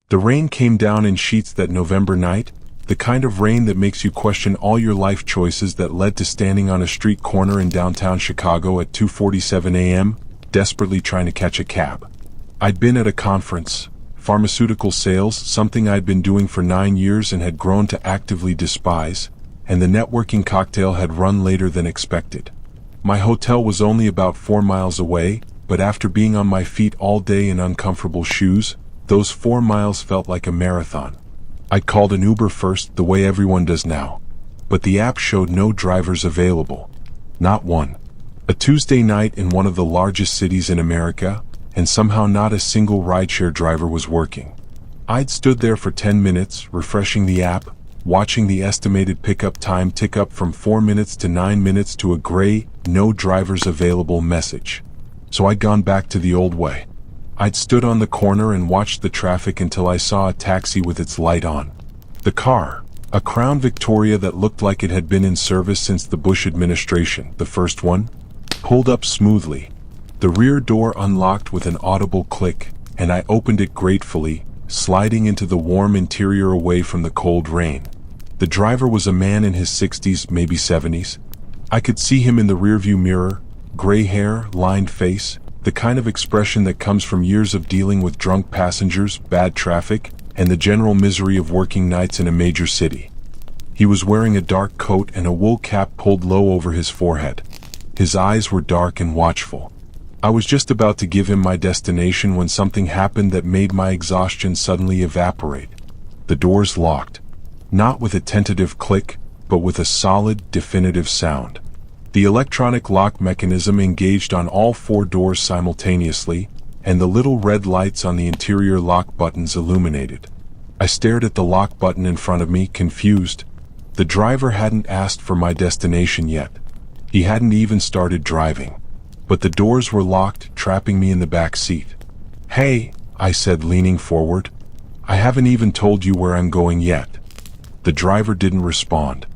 The rain came down in sheets that November night, the kind of rain that makes you question all your life choices that led to standing on a street corner in downtown Chicago at 2:47 a.m., desperately trying to catch a cab. I'd been at a conference, pharmaceutical sales, something I'd been doing for 9 years and had grown to actively despise, and the networking cocktail had run later than expected. My hotel was only about 4 miles away, but after being on my feet all day in uncomfortable shoes, those 4 miles felt like a marathon. I called an Uber first, the way everyone does now. But the app showed no drivers available. Not one. A Tuesday night in one of the largest cities in America, and somehow not a single rideshare driver was working. I'd stood there for 10 minutes, refreshing the app, watching the estimated pickup time tick up from 4 minutes to 9 minutes to a gray, no drivers available message. So I'd gone back to the old way. I'd stood on the corner and watched the traffic until I saw a taxi with its light on. The car, a Crown Victoria that looked like it had been in service since the Bush administration, the first one, pulled up smoothly. The rear door unlocked with an audible click, and I opened it gratefully, sliding into the warm interior away from the cold rain. The driver was a man in his 60s, maybe 70s. I could see him in the rearview mirror, gray hair, lined face, the kind of expression that comes from years of dealing with drunk passengers, bad traffic, and the general misery of working nights in a major city. He was wearing a dark coat and a wool cap pulled low over his forehead. His eyes were dark and watchful. I was just about to give him my destination when something happened that made my exhaustion suddenly evaporate. The doors locked. Not with a tentative click, but with a solid, definitive sound. The electronic lock mechanism engaged on all 4 doors simultaneously, and the little red lights on the interior lock buttons illuminated. I stared at the lock button in front of me, confused. The driver hadn't asked for my destination yet. He hadn't even started driving. But the doors were locked, trapping me in the back seat. "Hey," I said, leaning forward. "I haven't even told you where I'm going yet." The driver didn't respond.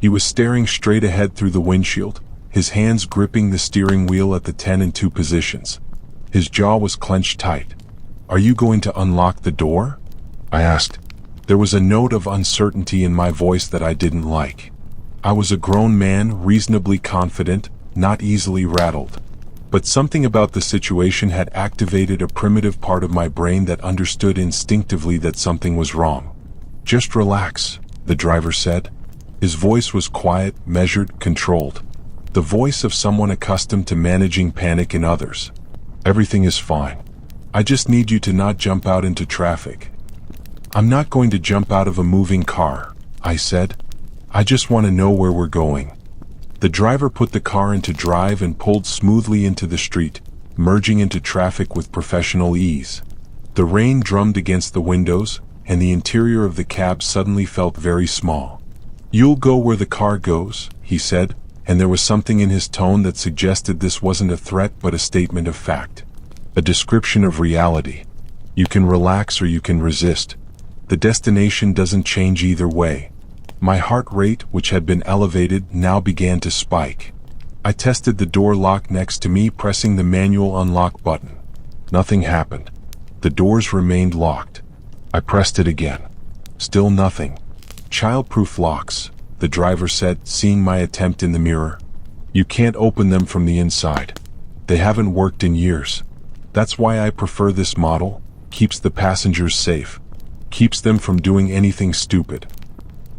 He was staring straight ahead through the windshield, his hands gripping the steering wheel at the 10 and 2 positions. His jaw was clenched tight. "Are you going to unlock the door?" I asked. There was a note of uncertainty in my voice that I didn't like. I was a grown man, reasonably confident, not easily rattled. But something about the situation had activated a primitive part of my brain that understood instinctively that something was wrong. "Just relax," the driver said. His voice was quiet, measured, controlled. The voice of someone accustomed to managing panic in others. "Everything is fine. I just need you to not jump out into traffic." "I'm not going to jump out of a moving car," I said. "I just want to know where we're going." The driver put the car into drive and pulled smoothly into the street, merging into traffic with professional ease. The rain drummed against the windows, and the interior of the cab suddenly felt very small. "You'll go where the car goes," he said, and there was something in his tone that suggested this wasn't a threat but a statement of fact. A description of reality. You can relax or you can resist. The destination doesn't change either way. My heart rate, which had been elevated, now began to spike. I tested the door lock next to me, pressing the manual unlock button. Nothing happened. The doors remained locked. I pressed it again. Still nothing. "Child-proof locks," the driver said, seeing my attempt in the mirror. "You can't open them from the inside. They haven't worked in years. That's why I prefer this model. Keeps the passengers safe. Keeps them from doing anything stupid."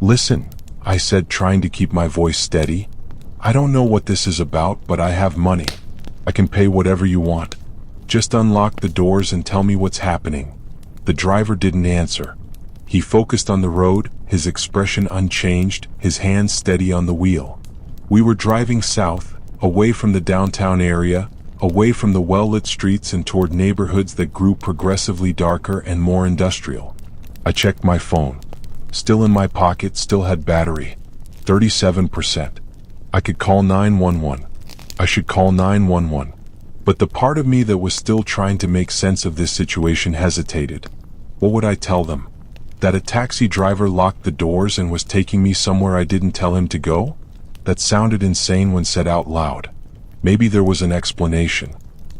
"Listen," I said, trying to keep my voice steady. "I don't know what this is about, but I have money. I can pay whatever you want. Just unlock the doors and tell me what's happening." The driver didn't answer. He focused on the road, his expression unchanged, his hands steady on the wheel. We were driving south, away from the downtown area, away from the well-lit streets and toward neighborhoods that grew progressively darker and more industrial. I checked my phone. Still in my pocket, still had battery. 37%. I could call 911. I should call 911. But the part of me that was still trying to make sense of this situation hesitated. What would I tell them? That a taxi driver locked the doors and was taking me somewhere I didn't tell him to go? That sounded insane when said out loud. Maybe there was an explanation.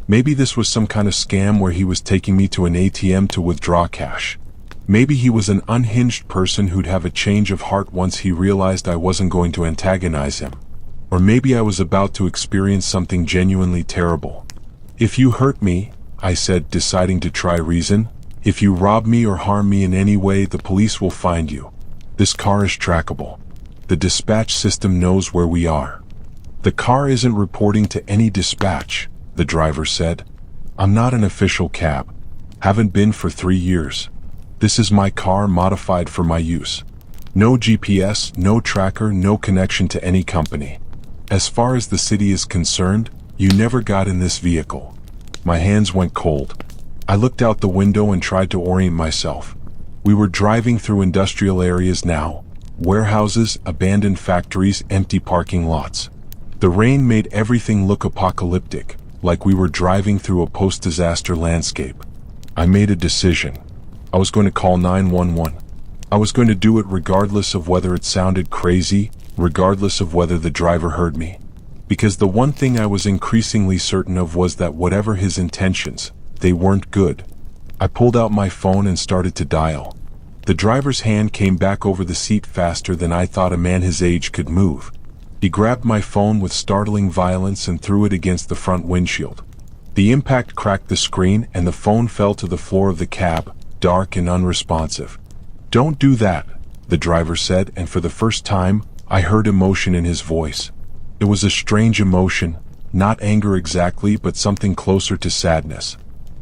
Maybe this was some kind of scam where he was taking me to an ATM to withdraw cash. Maybe he was an unhinged person who'd have a change of heart once he realized I wasn't going to antagonize him. Or maybe I was about to experience something genuinely terrible. "If you hurt me," I said, deciding to try reason, "if you rob me or harm me in any way, the police will find you. This car is trackable. The dispatch system knows where we are." "The car isn't reporting to any dispatch," the driver said. "I'm not an official cab. Haven't been for 3 years. This is my car modified for my use. No GPS, no tracker, no connection to any company. As far as the city is concerned, you never got in this vehicle." My hands went cold. I looked out the window and tried to orient myself. We were driving through industrial areas now. Warehouses, abandoned factories, empty parking lots. The rain made everything look apocalyptic, like we were driving through a post-disaster landscape. I made a decision. I was going to call 911. I was going to do it regardless of whether it sounded crazy, regardless of whether the driver heard me. Because the one thing I was increasingly certain of was that whatever his intentions, they weren't good. I pulled out my phone and started to dial. The driver's hand came back over the seat faster than I thought a man his age could move. He grabbed my phone with startling violence and threw it against the front windshield. The impact cracked the screen and the phone fell to the floor of the cab, dark and unresponsive. "Don't do that," the driver said, and for the first time, I heard emotion in his voice. It was a strange emotion, not anger exactly, but something closer to sadness.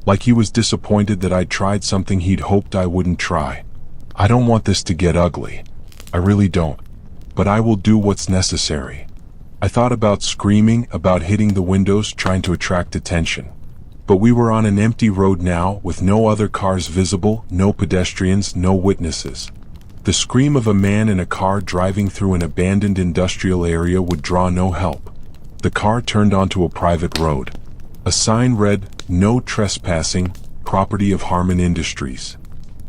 Like he was disappointed that I'd tried something he'd hoped I wouldn't try. "I don't want this to get ugly. I really don't. But I will do what's necessary." I thought about screaming, about hitting the windows, trying to attract attention. But we were on an empty road now, with no other cars visible, no pedestrians, no witnesses. The scream of a man in a car driving through an abandoned industrial area would draw no help. The car turned onto a private road. A sign read, "No trespassing, property of Harmon Industries."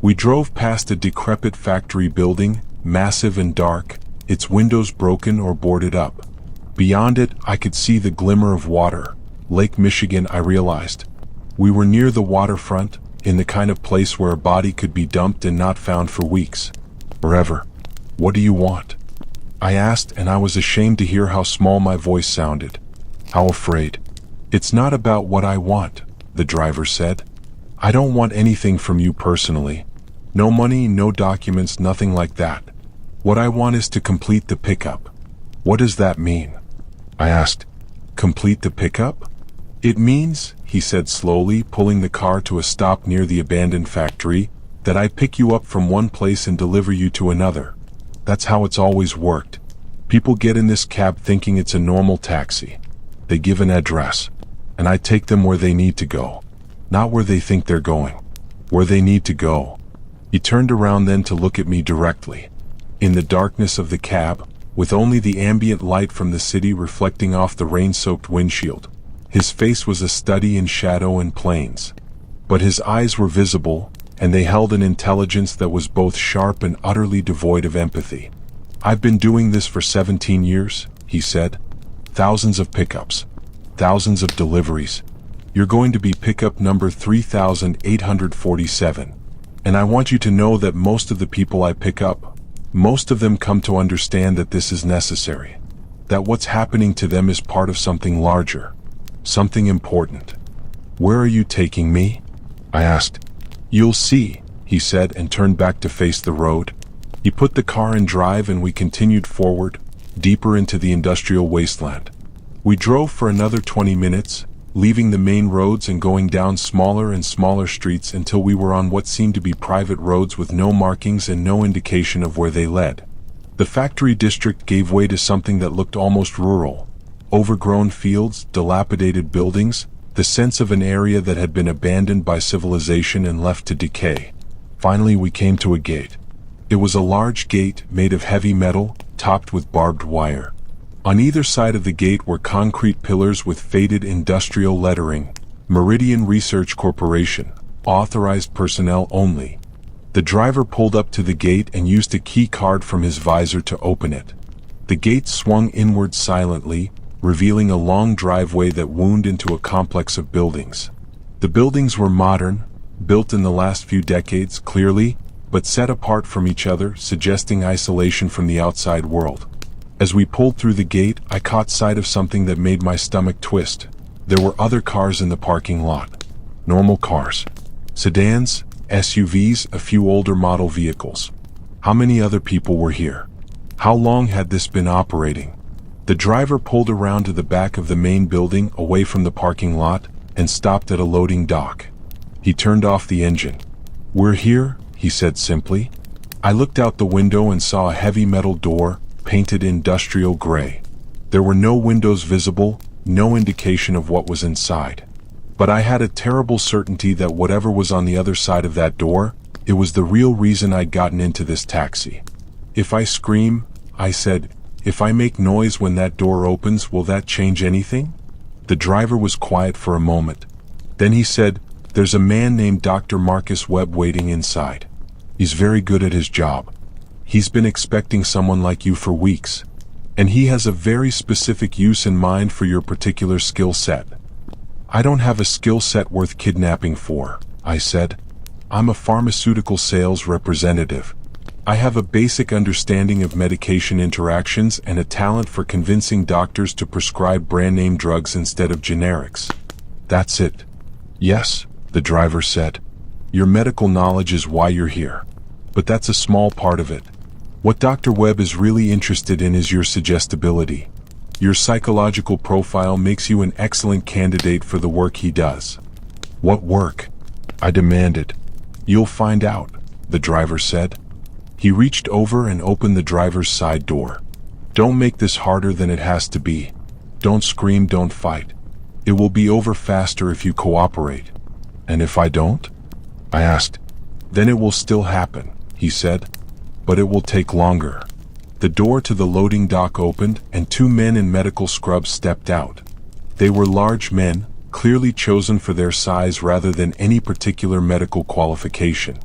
We drove past a decrepit factory building, massive and dark, its windows broken or boarded up. Beyond it, I could see the glimmer of water. Lake Michigan, I realized. We were near the waterfront, in the kind of place where a body could be dumped and not found for weeks. "Forever. What do you want?" I asked, and I was ashamed to hear how small my voice sounded. How afraid. "It's not about what I want," the driver said. "I don't want anything from you personally. No money, no documents, nothing like that. What I want is to complete the pickup." "What does that mean?" I asked. "Complete the pickup?" "It means," he said slowly, pulling the car to a stop near the abandoned factory, "that I pick you up from one place and deliver you to another. That's how it's always worked. People get in this cab thinking it's a normal taxi. They give an address, and I take them where they need to go. Not where they think they're going. Where they need to go." He turned around then to look at me directly. In the darkness of the cab, with only the ambient light from the city reflecting off the rain-soaked windshield, his face was a study in shadow and planes. But his eyes were visible, and they held an intelligence that was both sharp and utterly devoid of empathy. "I've been doing this for 17 years, he said. "Thousands of pickups. Thousands of deliveries. You're going to be pickup number 3847. And I want you to know that most of the people I pick up, most of them come to understand that this is necessary. That what's happening to them is part of something larger. Something important." "Where are you taking me?" I asked. "You'll see," he said, and turned back to face the road. He put the car in drive and we continued forward, deeper into the industrial wasteland. We drove for another 20 minutes, leaving the main roads and going down smaller and smaller streets until we were on what seemed to be private roads with no markings and no indication of where they led. The factory district gave way to something that looked almost rural. Overgrown fields, dilapidated buildings, the sense of an area that had been abandoned by civilization and left to decay. Finally we came to a gate. It was a large gate made of heavy metal, topped with barbed wire. On either side of the gate were concrete pillars with faded industrial lettering, Meridian Research Corporation, authorized personnel only. The driver pulled up to the gate and used a key card from his visor to open it. The gate swung inward silently, revealing a long driveway that wound into a complex of buildings. The buildings were modern, built in the last few decades, clearly, but set apart from each other, suggesting isolation from the outside world. As we pulled through the gate, I caught sight of something that made my stomach twist. There were other cars in the parking lot. Normal cars. Sedans, SUVs, a few older model vehicles. How many other people were here? How long had this been operating? The driver pulled around to the back of the main building, away from the parking lot, and stopped at a loading dock. He turned off the engine. "We're here," he said simply. I looked out the window and saw a heavy metal door, painted industrial gray. There were no windows visible, no indication of what was inside. But I had a terrible certainty that whatever was on the other side of that door, it was the real reason I'd gotten into this taxi. "If I scream," I said, "if I make noise when that door opens, will that change anything?" The driver was quiet for a moment. Then he said, "There's a man named Dr. Marcus Webb waiting inside. He's very good at his job. He's been expecting someone like you for weeks. And he has a very specific use in mind for your particular skill set." "I don't have a skill set worth kidnapping for," I said. "I'm a pharmaceutical sales representative. I have a basic understanding of medication interactions and a talent for convincing doctors to prescribe brand-name drugs instead of generics. That's it." "Yes," the driver said. "Your medical knowledge is why you're here. But that's a small part of it. What Dr. Webb is really interested in is your suggestibility. Your psychological profile makes you an excellent candidate for the work he does." "What work?" I demanded. "You'll find out," the driver said. He reached over and opened the driver's side door. "Don't make this harder than it has to be. Don't scream, don't fight. It will be over faster if you cooperate." "And if I don't?" I asked. "Then it will still happen," he said. "But it will take longer." The door to the loading dock opened, and two men in medical scrubs stepped out. They were large men, clearly chosen for their size rather than any particular medical qualification.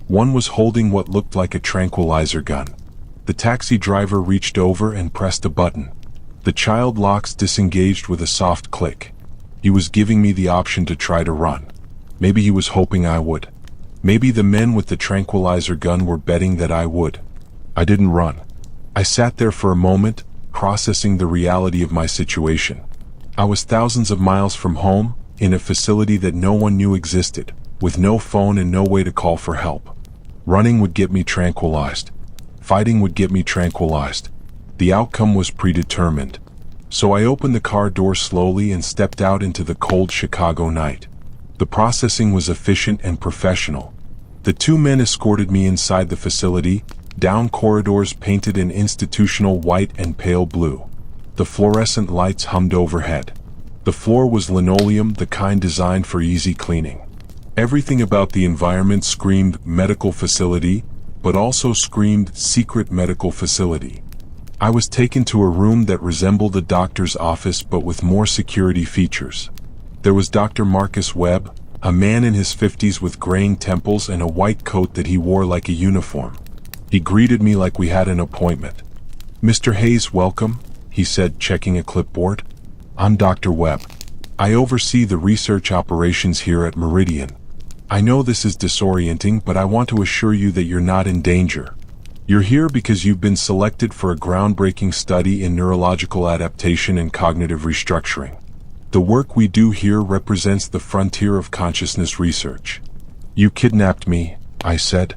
One was holding what looked like a tranquilizer gun. The taxi driver reached over and pressed a button. The child locks disengaged with a soft click. He was giving me the option to try to run. Maybe he was hoping I would. Maybe the men with the tranquilizer gun were betting that I would. I didn't run. I sat there for a moment, processing the reality of my situation. I was thousands of miles from home, in a facility that no one knew existed, with no phone and no way to call for help. Running would get me tranquilized. Fighting would get me tranquilized. The outcome was predetermined. So I opened the car door slowly and stepped out into the cold Chicago night. The processing was efficient and professional. The two men escorted me inside the facility, down corridors painted in institutional white and pale blue. The fluorescent lights hummed overhead. The floor was linoleum, the kind designed for easy cleaning. Everything about the environment screamed medical facility, but also screamed secret medical facility. I was taken to a room that resembled a doctor's office but with more security features. There was Dr. Marcus Webb, a man in his 50s with graying temples and a white coat that he wore like a uniform. He greeted me like we had an appointment. "Mr. Hayes, welcome," he said, checking a clipboard. "I'm Dr. Webb. I oversee the research operations here at Meridian. I know this is disorienting, but I want to assure you that you're not in danger. You're here because you've been selected for a groundbreaking study in neurological adaptation and cognitive restructuring. The work we do here represents the frontier of consciousness research." "You kidnapped me," I said.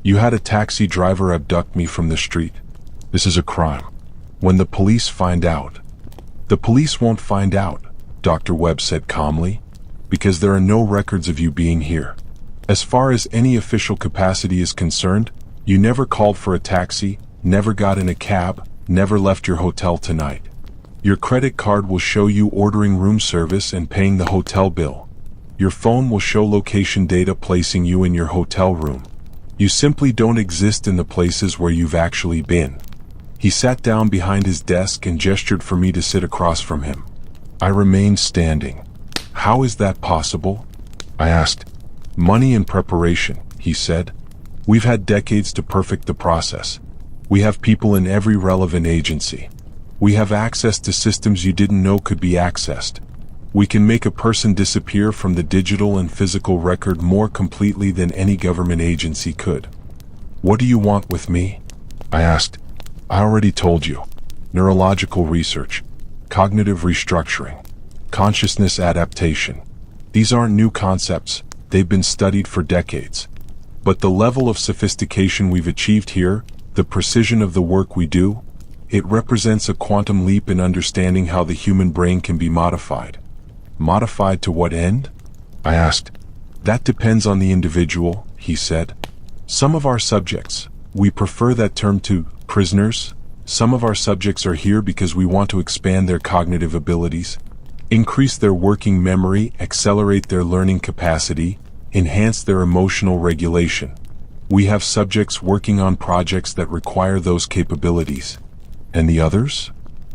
"You had a taxi driver abduct me from the street. This is a crime. When the police find out..." "The police won't find out," Dr. Webb said calmly, "because there are no records of you being here. As far as any official capacity is concerned, you never called for a taxi, never got in a cab, never left your hotel tonight. Your credit card will show you ordering room service and paying the hotel bill. Your phone will show location data placing you in your hotel room. You simply don't exist in the places where you've actually been." He sat down behind his desk and gestured for me to sit across from him. I remained standing. "How is that possible?" I asked. "Money and preparation," he said. "We've had decades to perfect the process. We have people in every relevant agency. We have access to systems you didn't know could be accessed. We can make a person disappear from the digital and physical record more completely than any government agency could. What do you want with me? I asked. I already told you. Neurological research, cognitive restructuring, consciousness adaptation. These aren't new concepts, they've been studied for decades. But the level of sophistication we've achieved here, the precision of the work we do, it represents a quantum leap in understanding how the human brain can be modified. Modified to what end? I asked. That depends on the individual, he said. Some of our subjects, we prefer that term to prisoners. Some of our subjects are here because we want to expand their cognitive abilities, increase their working memory, accelerate their learning capacity, enhance their emotional regulation. We have subjects working on projects that require those capabilities. And the others?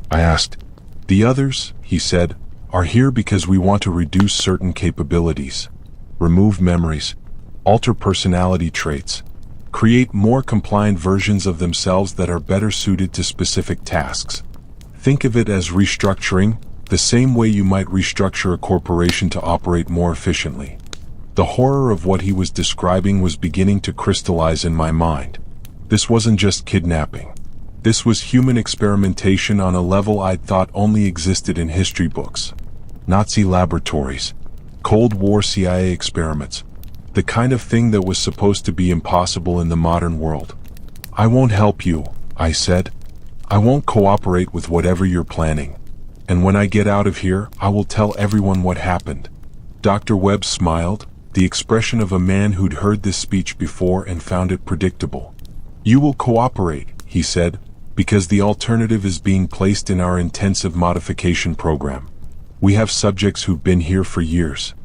I asked. The others, he said, are here because we want to reduce certain capabilities, remove memories, alter personality traits, create more compliant versions of themselves that are better suited to specific tasks. Think of it as restructuring, the same way you might restructure a corporation to operate more efficiently. The horror of what he was describing was beginning to crystallize in my mind. This wasn't just kidnapping. This was human experimentation on a level I'd thought only existed in history books. Nazi laboratories, Cold War CIA experiments, the kind of thing that was supposed to be impossible in the modern world. I won't help you, I said. I won't cooperate with whatever you're planning. And when I get out of here, I will tell everyone what happened. Dr. Webb smiled, the expression of a man who'd heard this speech before and found it predictable. You will cooperate, he said, because the alternative is being placed in our intensive modification program. We have subjects who've been here for years.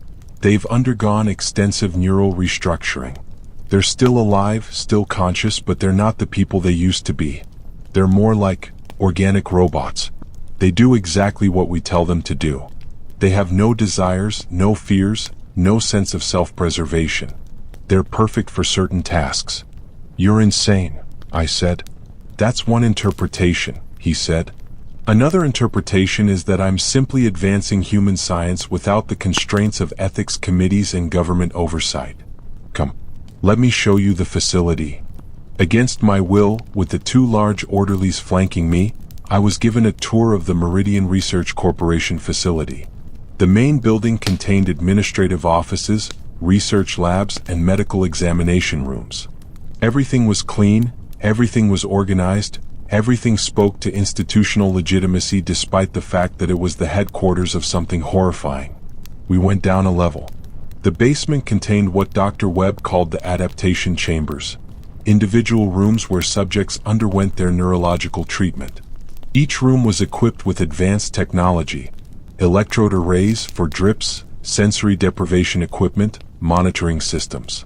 They've undergone extensive neural restructuring. They're still alive, still conscious, but they're not the people they used to be. They're more like organic robots. They do exactly what we tell them to do. They have no desires, no fears, no sense of self-preservation. They're perfect for certain tasks. You're insane, I said. That's one interpretation, he said. Another interpretation is that I'm simply advancing human science without the constraints of ethics committees and government oversight. Come, let me show you the facility. Against my will, with the two large orderlies flanking me, I was given a tour of the Meridian Research Corporation facility. The main building contained administrative offices, research labs, and medical examination rooms. Everything was clean, everything was organized, everything spoke to institutional legitimacy despite the fact that it was the headquarters of something horrifying. We went down a level. The basement contained what Dr. Webb called the adaptation chambers, individual rooms where subjects underwent their neurological treatment. Each room was equipped with advanced technology, electrode arrays for drips, sensory deprivation equipment, monitoring systems.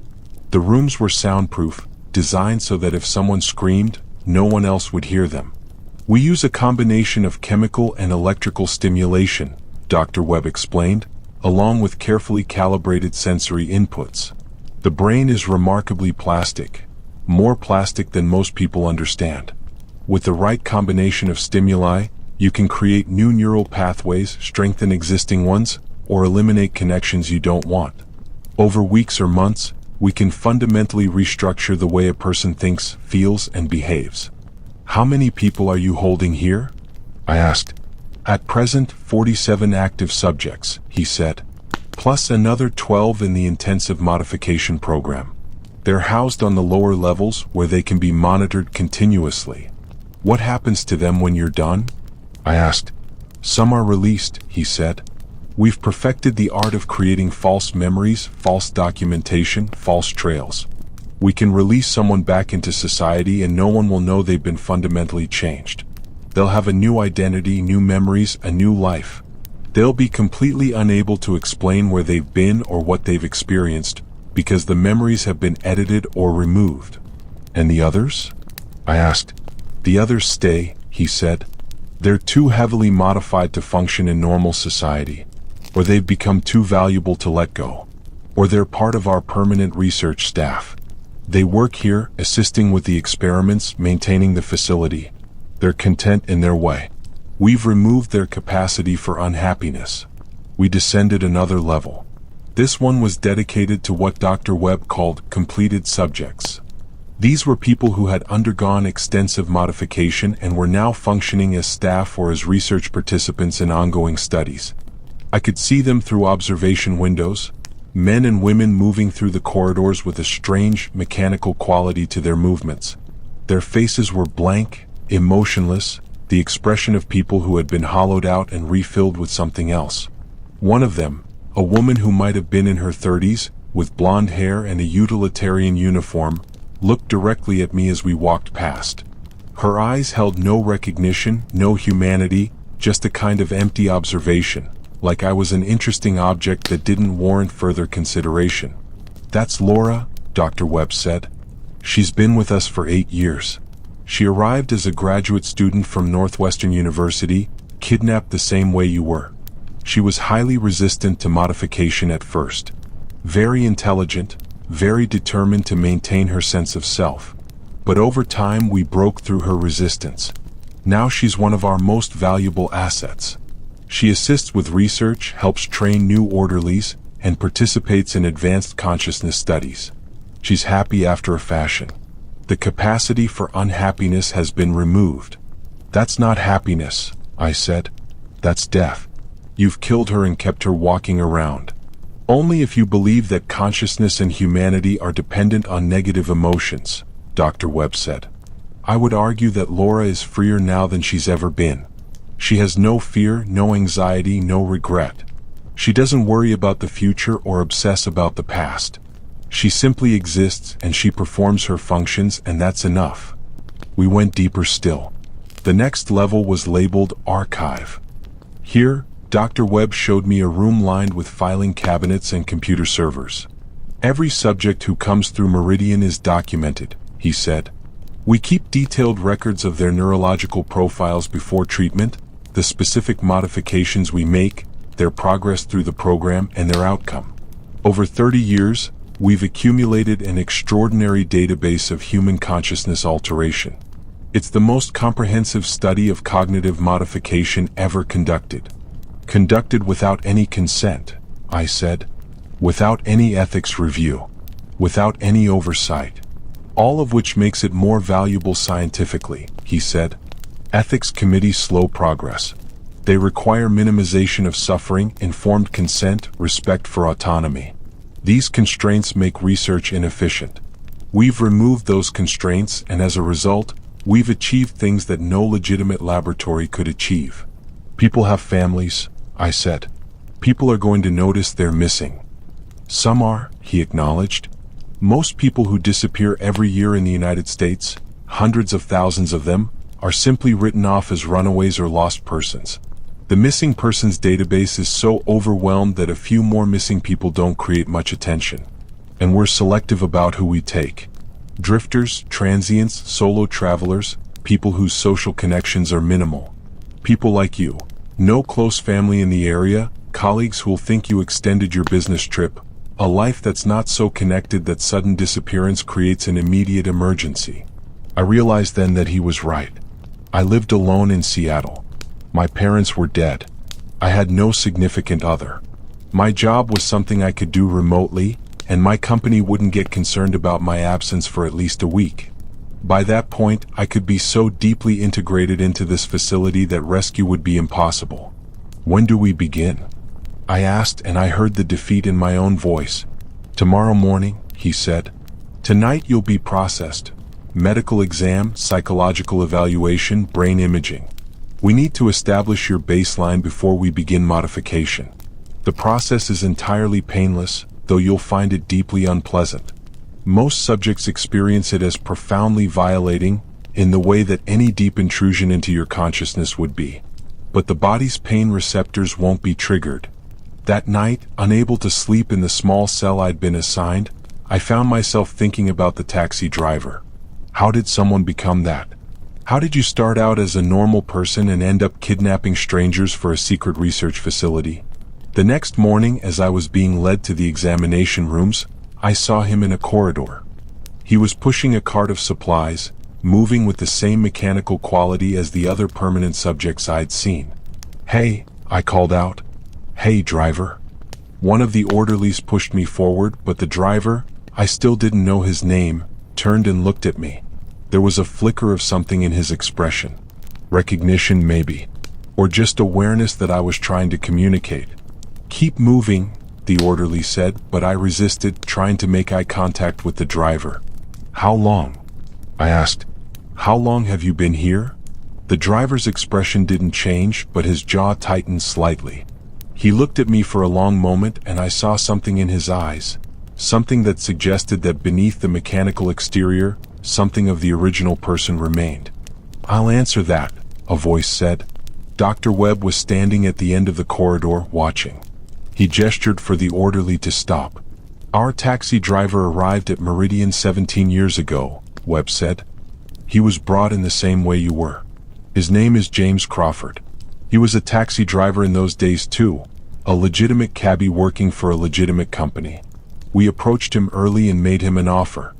The rooms were soundproof, designed so that if someone screamed, no one else would hear them. We use a combination of chemical and electrical stimulation, Dr. Webb explained, along with carefully calibrated sensory inputs. The brain is remarkably plastic, more plastic than most people understand. With the right combination of stimuli, you can create new neural pathways, strengthen existing ones, or eliminate connections you don't want. Over weeks or months, we can fundamentally restructure the way a person thinks, feels, and behaves. How many people are you holding here? I asked. At present, 47 active subjects, he said, plus another 12 in the intensive modification program. They're housed on the lower levels where they can be monitored continuously. What happens to them when you're done? I asked. Some are released, he said. We've perfected the art of creating false memories, false documentation, false trails. We can release someone back into society and no one will know they've been fundamentally changed. They'll have a new identity, new memories, a new life. They'll be completely unable to explain where they've been or what they've experienced because the memories have been edited or removed. And the others? I asked. The others stay, he said. They're too heavily modified to function in normal society. Or they've become too valuable to let go. Or they're part of our permanent research staff. They work here, assisting with the experiments, maintaining the facility. They're content in their way. We've removed their capacity for unhappiness. We descended another level. This one was dedicated to what Dr. Webb called completed subjects. These were people who had undergone extensive modification and were now functioning as staff or as research participants in ongoing studies. I could see them through observation windows, men and women moving through the corridors with a strange, mechanical quality to their movements. Their faces were blank, emotionless, the expression of people who had been hollowed out and refilled with something else. One of them, a woman who might have been in her 30s, with blonde hair and a utilitarian uniform, looked directly at me as we walked past. Her eyes held no recognition, no humanity, just a kind of empty observation, like I was an interesting object that didn't warrant further consideration. "That's Laura," Dr. Webb said. "She's been with us for 8 years. She arrived as a graduate student from Northwestern University, kidnapped the same way you were. She was highly resistant to modification at first. Very intelligent, very determined to maintain her sense of self. But over time we broke through her resistance. Now she's one of our most valuable assets. She assists with research, helps train new orderlies, and participates in advanced consciousness studies. She's happy after a fashion. The capacity for unhappiness has been removed." "That's not happiness," I said. "That's death. You've killed her and kept her walking around." "Only if you believe that consciousness and humanity are dependent on negative emotions," Dr. Webb said. "I would argue that Laura is freer now than she's ever been. She has no fear, no anxiety, no regret. She doesn't worry about the future or obsess about the past. She simply exists and she performs her functions, and that's enough." We went deeper still. The next level was labeled Archive. Here, Dr. Webb showed me a room lined with filing cabinets and computer servers. "Every subject who comes through Meridian is documented," he said. "We keep detailed records of their neurological profiles before treatment, the specific modifications we make, their progress through the program, and their outcome. Over 30 years, we've accumulated an extraordinary database of human consciousness alteration. It's the most comprehensive study of cognitive modification ever conducted. Conducted without any consent," I said. "Without any ethics review. Without any oversight. All of which makes it more valuable scientifically," he said. "Ethics committees slow progress. They require minimization of suffering, informed consent, respect for autonomy. These constraints make research inefficient. We've removed those constraints, and as a result, we've achieved things that no legitimate laboratory could achieve." "People have families," I said. "People are going to notice they're missing." "Some are," he acknowledged. "Most people who disappear every year in the United States, hundreds of thousands of them, are simply written off as runaways or lost persons. The missing persons database is so overwhelmed that a few more missing people don't create much attention. And we're selective about who we take. Drifters, transients, solo travelers, people whose social connections are minimal. People like you. No close family in the area, colleagues who'll think you extended your business trip, a life that's not so connected that sudden disappearance creates an immediate emergency." I realized then that he was right. I lived alone in Seattle. My parents were dead. I had no significant other. My job was something I could do remotely, and my company wouldn't get concerned about my absence for at least a week. By that point, I could be so deeply integrated into this facility that rescue would be impossible. "When do we begin?" I asked, and I heard the defeat in my own voice. "Tomorrow morning," he said. "Tonight you'll be processed. Medical exam, psychological evaluation, brain imaging. We need to establish your baseline before we begin modification. The process is entirely painless, though you'll find it deeply unpleasant. Most subjects experience it as profoundly violating, in the way that any deep intrusion into your consciousness would be. But the body's pain receptors won't be triggered." That night, unable to sleep in the small cell I'd been assigned, I found myself thinking about the taxi driver. How did someone become that? How did you start out as a normal person and end up kidnapping strangers for a secret research facility? The next morning, as I was being led to the examination rooms, I saw him in a corridor. He was pushing a cart of supplies, moving with the same mechanical quality as the other permanent subjects I'd seen. "Hey," I called out. "Hey, driver." One of the orderlies pushed me forward, but the driver, I still didn't know his name, turned and looked at me. There was a flicker of something in his expression. Recognition, maybe. Or just awareness that I was trying to communicate. "Keep moving," the orderly said, but I resisted, trying to make eye contact with the driver. "How long?" I asked. "How long have you been here?" The driver's expression didn't change, but his jaw tightened slightly. He looked at me for a long moment, and I saw something in his eyes. Something that suggested that beneath the mechanical exterior, something of the original person remained. "I'll answer that," a voice said. Dr. Webb was standing at the end of the corridor, watching. He gestured for the orderly to stop. "Our taxi driver arrived at Meridian 17 years ago," Webb said. "He was brought in the same way you were. His name is James Crawford. He was a taxi driver in those days too, a legitimate cabbie working for a legitimate company. We approached him early and made him an offer.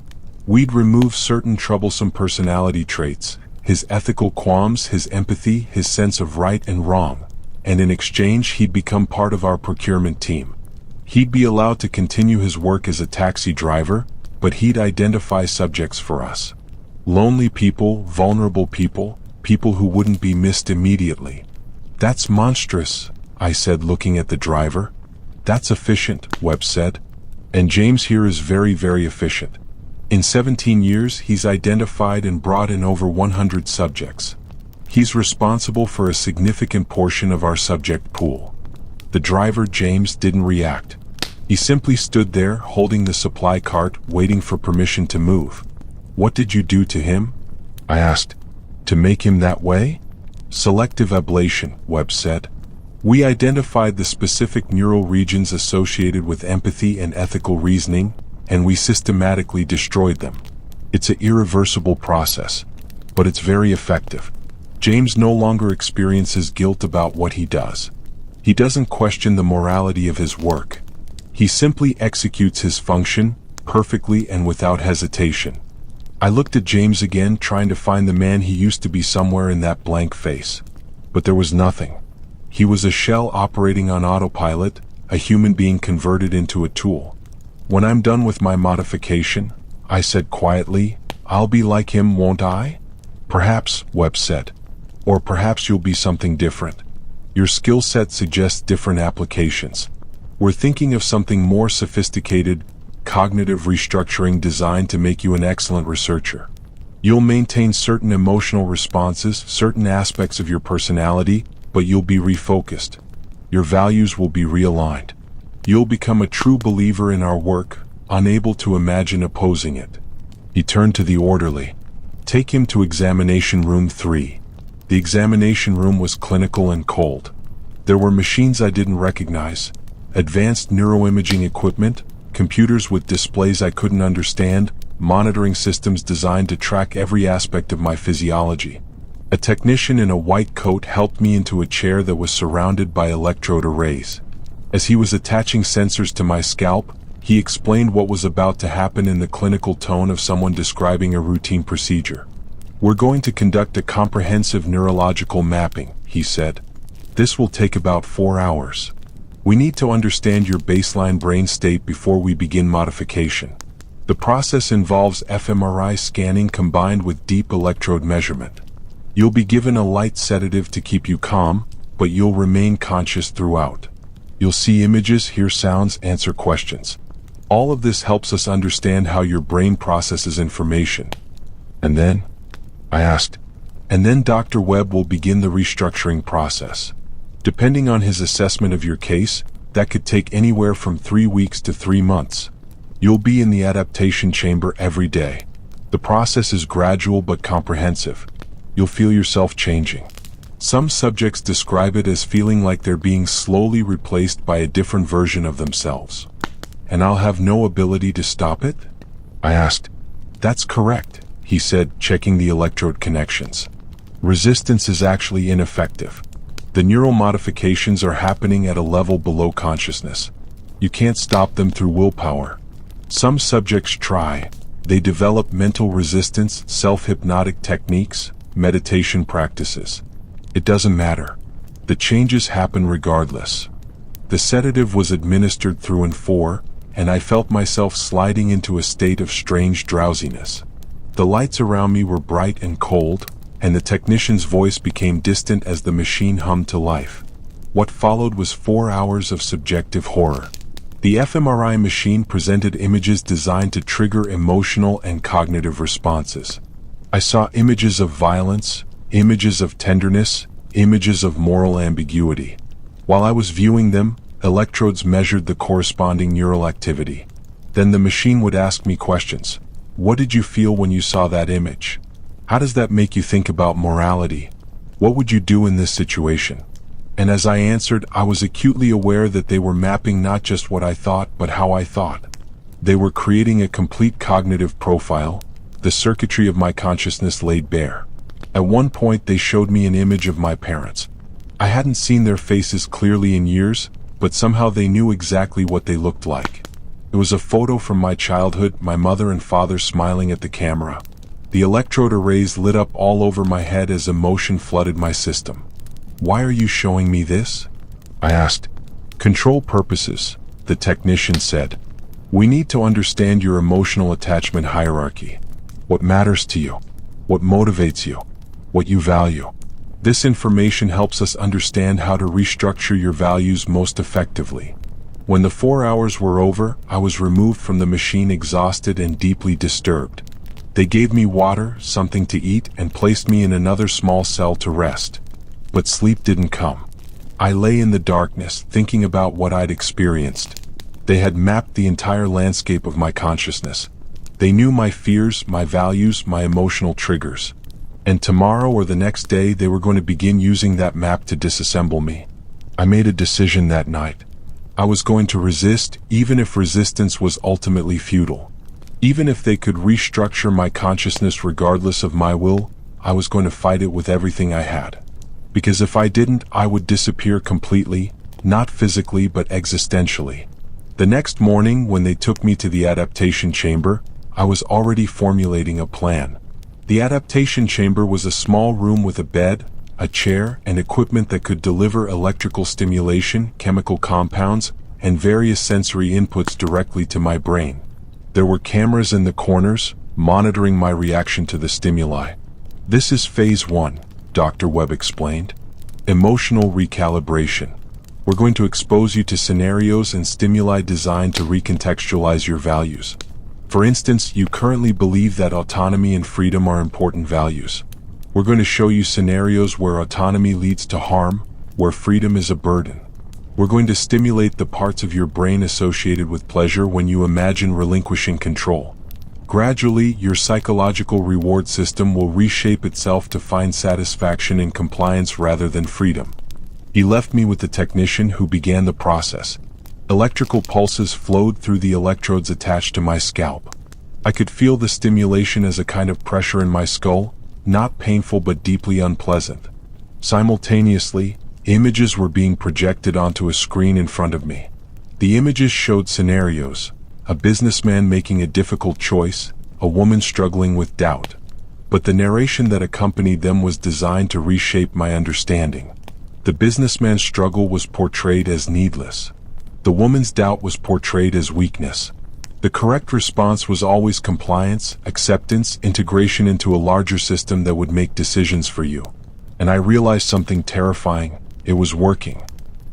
We'd remove certain troublesome personality traits, his ethical qualms, his empathy, his sense of right and wrong, and in exchange he'd become part of our procurement team. He'd be allowed to continue his work as a taxi driver, but he'd identify subjects for us. Lonely people, vulnerable people, people who wouldn't be missed immediately." "That's monstrous," I said, looking at the driver. "That's efficient," Webb said. "And James here is very, very efficient. In 17 years, he's identified and brought in over 100 subjects. He's responsible for a significant portion of our subject pool." The driver, James, didn't react. He simply stood there, holding the supply cart, waiting for permission to move. "What did you do to him?" I asked. "To make him that way?" "Selective ablation," Webb said. "We identified the specific neural regions associated with empathy and ethical reasoning, and we systematically destroyed them. It's an irreversible process, but it's very effective. James no longer experiences guilt about what he does. He doesn't question the morality of his work. He simply executes his function, perfectly and without hesitation." I looked at James again, trying to find the man he used to be somewhere in that blank face. But there was nothing. He was a shell operating on autopilot, a human being converted into a tool. "When I'm done with my modification," I said quietly, "I'll be like him, won't I?" "Perhaps," Webb said. "Or perhaps you'll be something different. Your skill set suggests different applications. We're thinking of something more sophisticated, cognitive restructuring designed to make you an excellent researcher. You'll maintain certain emotional responses, certain aspects of your personality, but you'll be refocused. Your values will be realigned. You'll become a true believer in our work, unable to imagine opposing it." He turned to the orderly. "Take him to examination room 3. The examination room was clinical and cold. There were machines I didn't recognize, advanced neuroimaging equipment, computers with displays I couldn't understand, monitoring systems designed to track every aspect of my physiology. A technician in a white coat helped me into a chair that was surrounded by electrode arrays. As he was attaching sensors to my scalp, he explained what was about to happen in the clinical tone of someone describing a routine procedure. "We're going to conduct a comprehensive neurological mapping," he said. "This will take about 4 hours. We need to understand your baseline brain state before we begin modification. The process involves fMRI scanning combined with deep electrode measurement. You'll be given a light sedative to keep you calm, but you'll remain conscious throughout. You'll see images, hear sounds, answer questions. All of this helps us understand how your brain processes information." "And then?" I asked. "And then Dr. Webb will begin the restructuring process. Depending on his assessment of your case, that could take anywhere from 3 weeks to 3 months. You'll be in the adaptation chamber every day. The process is gradual but comprehensive. You'll feel yourself changing. Some subjects describe it as feeling like they're being slowly replaced by a different version of themselves." "And I'll have no ability to stop it?" I asked. "That's correct," he said, checking the electrode connections. "Resistance is actually ineffective. The neural modifications are happening at a level below consciousness. You can't stop them through willpower. Some subjects try. They develop mental resistance, self-hypnotic techniques, meditation practices. It doesn't matter. The changes happen regardless." The sedative was administered through and for, and I felt myself sliding into a state of strange drowsiness. The lights around me were bright and cold, and the technician's voice became distant as the machine hummed to life. What followed was 4 hours of subjective horror. The fMRI machine presented images designed to trigger emotional and cognitive responses. I saw images of violence, images of tenderness, images of moral ambiguity. While I was viewing them, electrodes measured the corresponding neural activity. Then the machine would ask me questions. What did you feel when you saw that image? How does that make you think about morality? What would you do in this situation? And as I answered, I was acutely aware that they were mapping not just what I thought, but how I thought. They were creating a complete cognitive profile, the circuitry of my consciousness laid bare. At one point, they showed me an image of my parents. I hadn't seen their faces clearly in years, but somehow they knew exactly what they looked like. It was a photo from my childhood, my mother and father smiling at the camera. The electrode arrays lit up all over my head as emotion flooded my system. "Why are you showing me this?" I asked. "Control purposes," the technician said. "We need to understand your emotional attachment hierarchy. What matters to you? What motivates you? What you value? This information helps us understand how to restructure your values most effectively." When the 4 hours were over, I was removed from the machine exhausted and deeply disturbed. They gave me water, something to eat, and placed me in another small cell to rest. But sleep didn't come. I lay in the darkness, thinking about what I'd experienced. They had mapped the entire landscape of my consciousness. They knew my fears, my values, my emotional triggers. And tomorrow or the next day, they were going to begin using that map to disassemble me. I made a decision that night. I was going to resist, even if resistance was ultimately futile. Even if they could restructure my consciousness regardless of my will, I was going to fight it with everything I had. Because if I didn't, I would disappear completely, not physically but existentially. The next morning, when they took me to the adaptation chamber, I was already formulating a plan. The adaptation chamber was a small room with a bed, a chair, and equipment that could deliver electrical stimulation, chemical compounds, and various sensory inputs directly to my brain. There were cameras in the corners, monitoring my reaction to the stimuli. "This is phase 1, Dr. Webb explained. Emotional recalibration. We're going to expose you to scenarios and stimuli designed to recontextualize your values. For instance, you currently believe that autonomy and freedom are important values. We're going to show you scenarios where autonomy leads to harm, where freedom is a burden. We're going to stimulate the parts of your brain associated with pleasure when you imagine relinquishing control. Gradually, your psychological reward system will reshape itself to find satisfaction in compliance rather than freedom." He left me with the technician who began the process. Electrical pulses flowed through the electrodes attached to my scalp. I could feel the stimulation as a kind of pressure in my skull, not painful but deeply unpleasant. Simultaneously, images were being projected onto a screen in front of me. The images showed scenarios: a businessman making a difficult choice, a woman struggling with doubt. But the narration that accompanied them was designed to reshape my understanding. The businessman's struggle was portrayed as needless. The woman's doubt was portrayed as weakness. The correct response was always compliance, acceptance, integration into a larger system that would make decisions for you. And I realized something terrifying. It was working.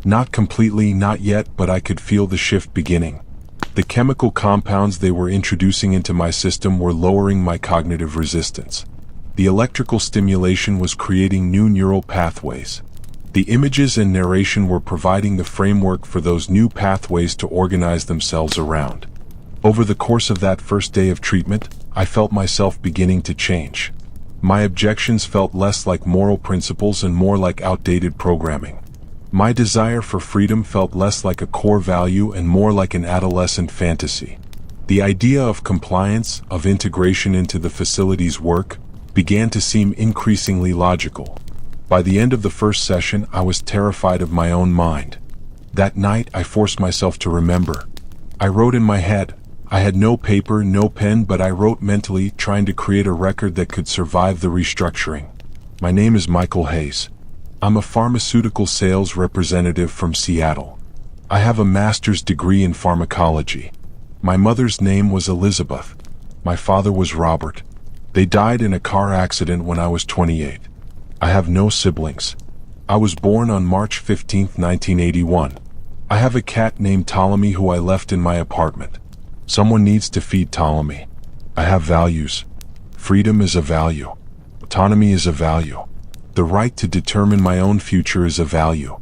Not completely, not yet, but I could feel the shift beginning. The chemical compounds they were introducing into my system were lowering my cognitive resistance. The electrical stimulation was creating new neural pathways. The images and narration were providing the framework for those new pathways to organize themselves around. Over the course of that first day of treatment, I felt myself beginning to change. My objections felt less like moral principles and more like outdated programming. My desire for freedom felt less like a core value and more like an adolescent fantasy. The idea of compliance, of integration into the facility's work, began to seem increasingly logical. By the end of the first session, I was terrified of my own mind. That night, I forced myself to remember. I wrote in my head. I had no paper, no pen, but I wrote mentally, trying to create a record that could survive the restructuring. My name is Michael Hayes. I'm a pharmaceutical sales representative from Seattle. I have a master's degree in pharmacology. My mother's name was Elizabeth. My father was Robert. They died in a car accident when I was 28. I have no siblings. I was born on March 15, 1981. I have a cat named Ptolemy who I left in my apartment. Someone needs to feed Ptolemy. I have values. Freedom is a value. Autonomy is a value. The right to determine my own future is a value.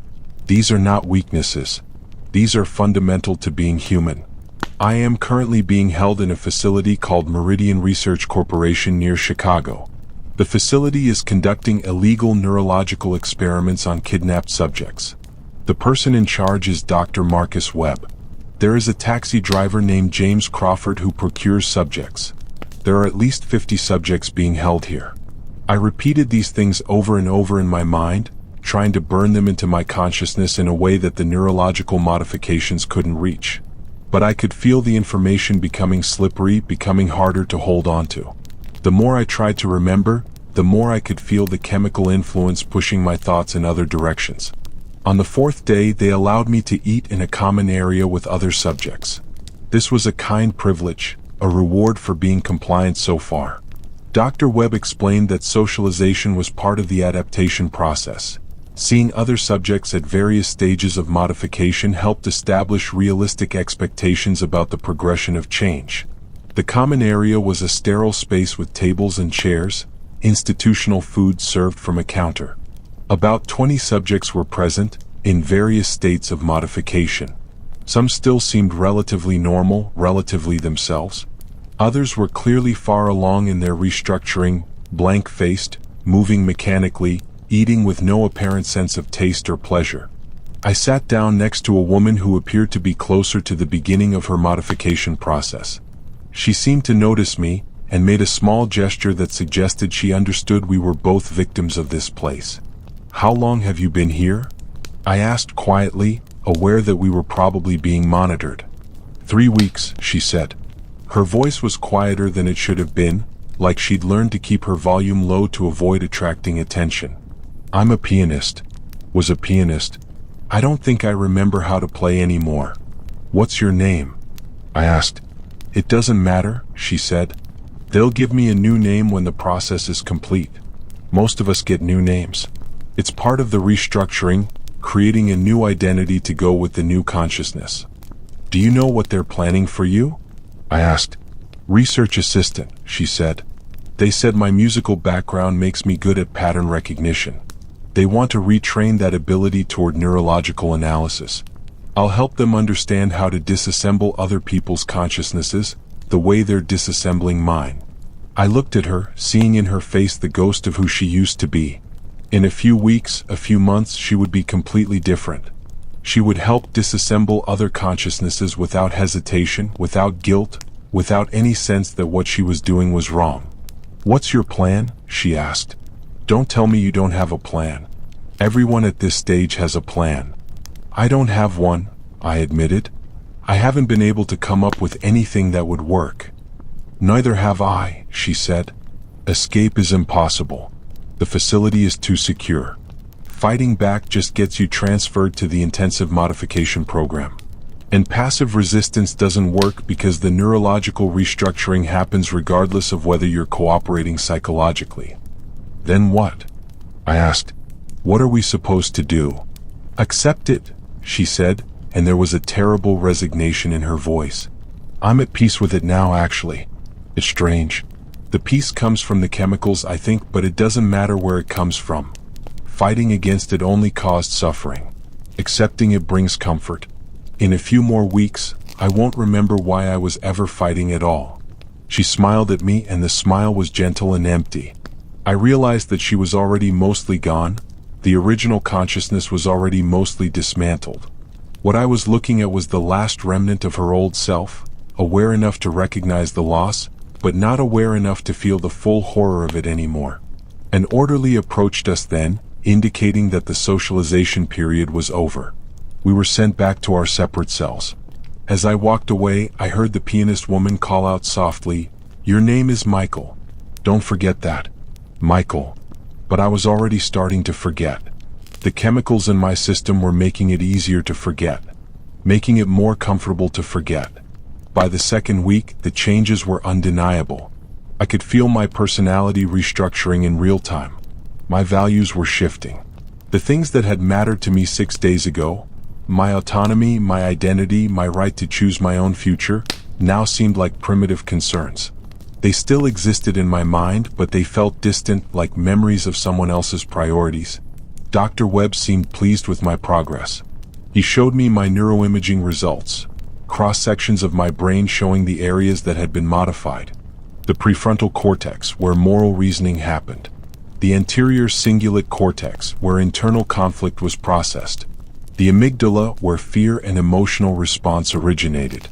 These are not weaknesses. These are fundamental to being human. I am currently being held in a facility called Meridian Research Corporation near Chicago. The facility is conducting illegal neurological experiments on kidnapped subjects. The person in charge is Dr. Marcus Webb. There is a taxi driver named James Crawford who procures subjects. There are at least 50 subjects being held here. I repeated these things over and over in my mind, trying to burn them into my consciousness in a way that the neurological modifications couldn't reach. But I could feel the information becoming slippery, becoming harder to hold on to. The more I tried to remember, the more I could feel the chemical influence pushing my thoughts in other directions. On the fourth day, they allowed me to eat in a common area with other subjects. This was a kind privilege, a reward for being compliant so far. Dr. Webb explained that socialization was part of the adaptation process. Seeing other subjects at various stages of modification helped establish realistic expectations about the progression of change. The common area was a sterile space with tables and chairs, institutional food served from a counter. About 20 subjects were present, in various states of modification. Some still seemed relatively normal, relatively themselves. Others were clearly far along in their restructuring, blank-faced, moving mechanically, eating with no apparent sense of taste or pleasure. I sat down next to a woman who appeared to be closer to the beginning of her modification process. She seemed to notice me, and made a small gesture that suggested she understood we were both victims of this place. "How long have you been here?" I asked quietly, aware that we were probably being monitored. 3 weeks, she said. Her voice was quieter than it should have been, like she'd learned to keep her volume low to avoid attracting attention. "I'm a pianist. Was a pianist. I don't think I remember how to play anymore." "What's your name?" I asked. "It doesn't matter," she said. "They'll give me a new name when the process is complete. Most of us get new names. It's part of the restructuring, creating a new identity to go with the new consciousness." "Do you know what they're planning for you?" I asked. "Research assistant," she said. "They said my musical background makes me good at pattern recognition. They want to retrain that ability toward neurological analysis. I'll help them understand how to disassemble other people's consciousnesses, the way they're disassembling mine." I looked at her, seeing in her face the ghost of who she used to be. In a few weeks, a few months, she would be completely different. She would help disassemble other consciousnesses without hesitation, without guilt, without any sense that what she was doing was wrong. "What's your plan?" she asked. "Don't tell me you don't have a plan. Everyone at this stage has a plan." "I don't have one," I admitted. "I haven't been able to come up with anything that would work." "Neither have I," she said. "Escape is impossible. The facility is too secure. Fighting back just gets you transferred to the intensive modification program. And passive resistance doesn't work because the neurological restructuring happens regardless of whether you're cooperating psychologically." "Then what?" I asked. "What are we supposed to do?" "Accept it," she said, and there was a terrible resignation in her voice. "I'm at peace with it now, actually. It's strange. The peace comes from the chemicals, I think, but it doesn't matter where it comes from. Fighting against it only caused suffering. Accepting it brings comfort. In a few more weeks, I won't remember why I was ever fighting at all." She smiled at me, and the smile was gentle and empty. I realized that she was already mostly gone. The original consciousness was already mostly dismantled. What I was looking at was the last remnant of her old self, aware enough to recognize the loss, but not aware enough to feel the full horror of it anymore. An orderly approached us then, indicating that the socialization period was over. We were sent back to our separate cells. As I walked away, I heard the pianist woman call out softly, "Your name is Michael. Don't forget that." Michael. But I was already starting to forget. The chemicals in my system were making it easier to forget, making it more comfortable to forget. By the second week, the changes were undeniable. I could feel my personality restructuring in real time. My values were shifting. The things that had mattered to me 6 days ago, my autonomy, my identity, my right to choose my own future, now seemed like primitive concerns. They still existed in my mind, but they felt distant, like memories of someone else's priorities. Dr. Webb seemed pleased with my progress. He showed me my neuroimaging results, cross-sections of my brain showing the areas that had been modified. The prefrontal cortex, where moral reasoning happened. The anterior cingulate cortex, where internal conflict was processed. The amygdala, where fear and emotional response originated.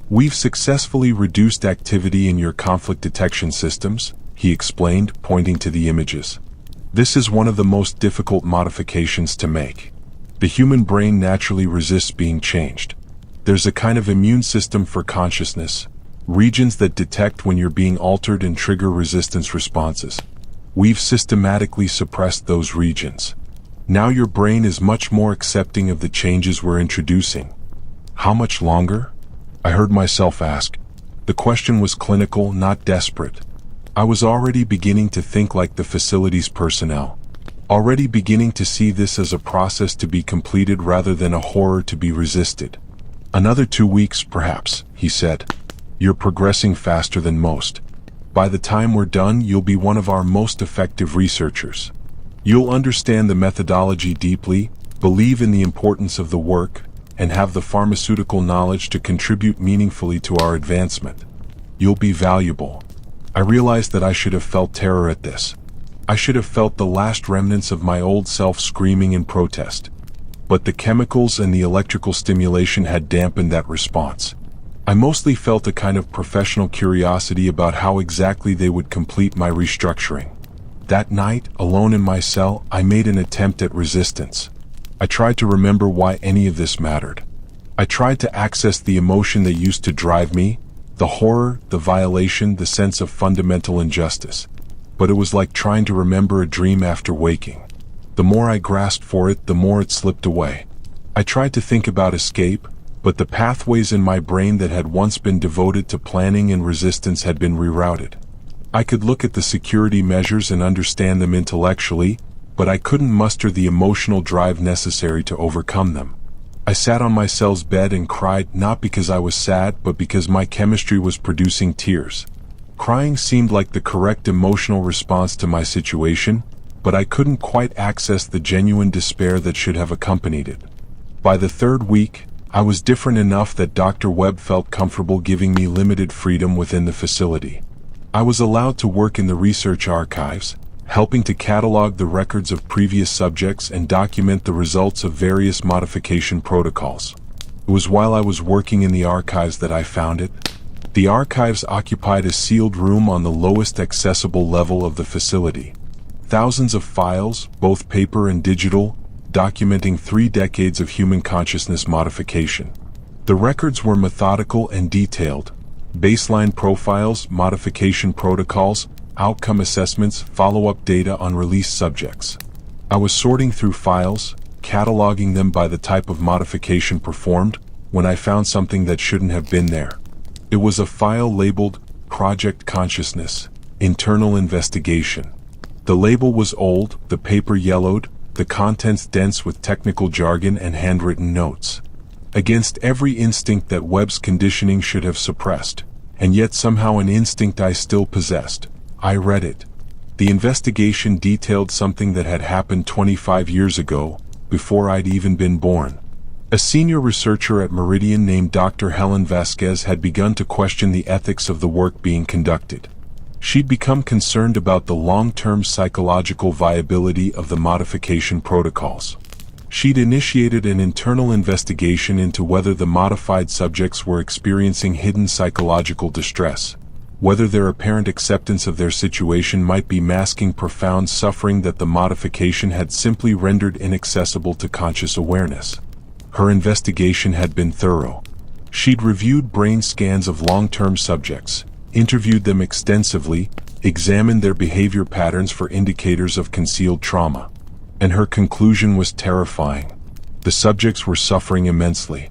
We've successfully reduced activity in your conflict detection systems, he explained, pointing to the images. This is one of the most difficult modifications to make. The human brain naturally resists being changed. There's a kind of immune system for consciousness, regions that detect when you're being altered and trigger resistance responses. We've systematically suppressed those regions. Now your brain is much more accepting of the changes we're introducing. How much longer? I heard myself ask. The question was clinical, not desperate. I was already beginning to think like the facility's personnel. Already beginning to see this as a process to be completed rather than a horror to be resisted. Another 2 weeks, perhaps, he said. You're progressing faster than most. By the time we're done, you'll be one of our most effective researchers. You'll understand the methodology deeply, believe in the importance of the work, and have the pharmaceutical knowledge to contribute meaningfully to our advancement. You'll be valuable. I realized that I should have felt terror at this. I should have felt the last remnants of my old self screaming in protest. But the chemicals and the electrical stimulation had dampened that response. I mostly felt a kind of professional curiosity about how exactly they would complete my restructuring. That night, alone in my cell, I made an attempt at resistance. I tried to remember why any of this mattered. I tried to access the emotion that used to drive me, the horror, the violation, the sense of fundamental injustice. But it was like trying to remember a dream after waking. The more I grasped for it, the more it slipped away. I tried to think about escape, but the pathways in my brain that had once been devoted to planning and resistance had been rerouted. I could look at the security measures and understand them intellectually, but I couldn't muster the emotional drive necessary to overcome them. I sat on my cell's bed and cried, not because I was sad, but because my chemistry was producing tears. Crying seemed like the correct emotional response to my situation, but I couldn't quite access the genuine despair that should have accompanied it. By the 3rd week, I was different enough that Dr. Webb felt comfortable giving me limited freedom within the facility. I was allowed to work in the research archives, helping to catalog the records of previous subjects and document the results of various modification protocols. It was while I was working in the archives that I found it. The archives occupied a sealed room on the lowest accessible level of the facility. Thousands of files, both paper and digital, documenting 3 decades of human consciousness modification. The records were methodical and detailed. Baseline profiles, modification protocols, outcome assessments, follow-up data on released subjects. I was sorting through files, cataloging them by the type of modification performed, when I found something that shouldn't have been there. It was a file labeled Project Consciousness, Internal Investigation. The label was old, the paper yellowed, the contents dense with technical jargon and handwritten notes. Against every instinct that Webb's conditioning should have suppressed, and yet somehow an instinct I still possessed, I read it. The investigation detailed something that had happened 25 years ago, before I'd even been born. A senior researcher at Meridian named Dr. Helen Vasquez had begun to question the ethics of the work being conducted. She'd become concerned about the long-term psychological viability of the modification protocols. She'd initiated an internal investigation into whether the modified subjects were experiencing hidden psychological distress, whether their apparent acceptance of their situation might be masking profound suffering that the modification had simply rendered inaccessible to conscious awareness. Her investigation had been thorough. She'd reviewed brain scans of long-term subjects, interviewed them extensively, examined their behavior patterns for indicators of concealed trauma. And her conclusion was terrifying. The subjects were suffering immensely,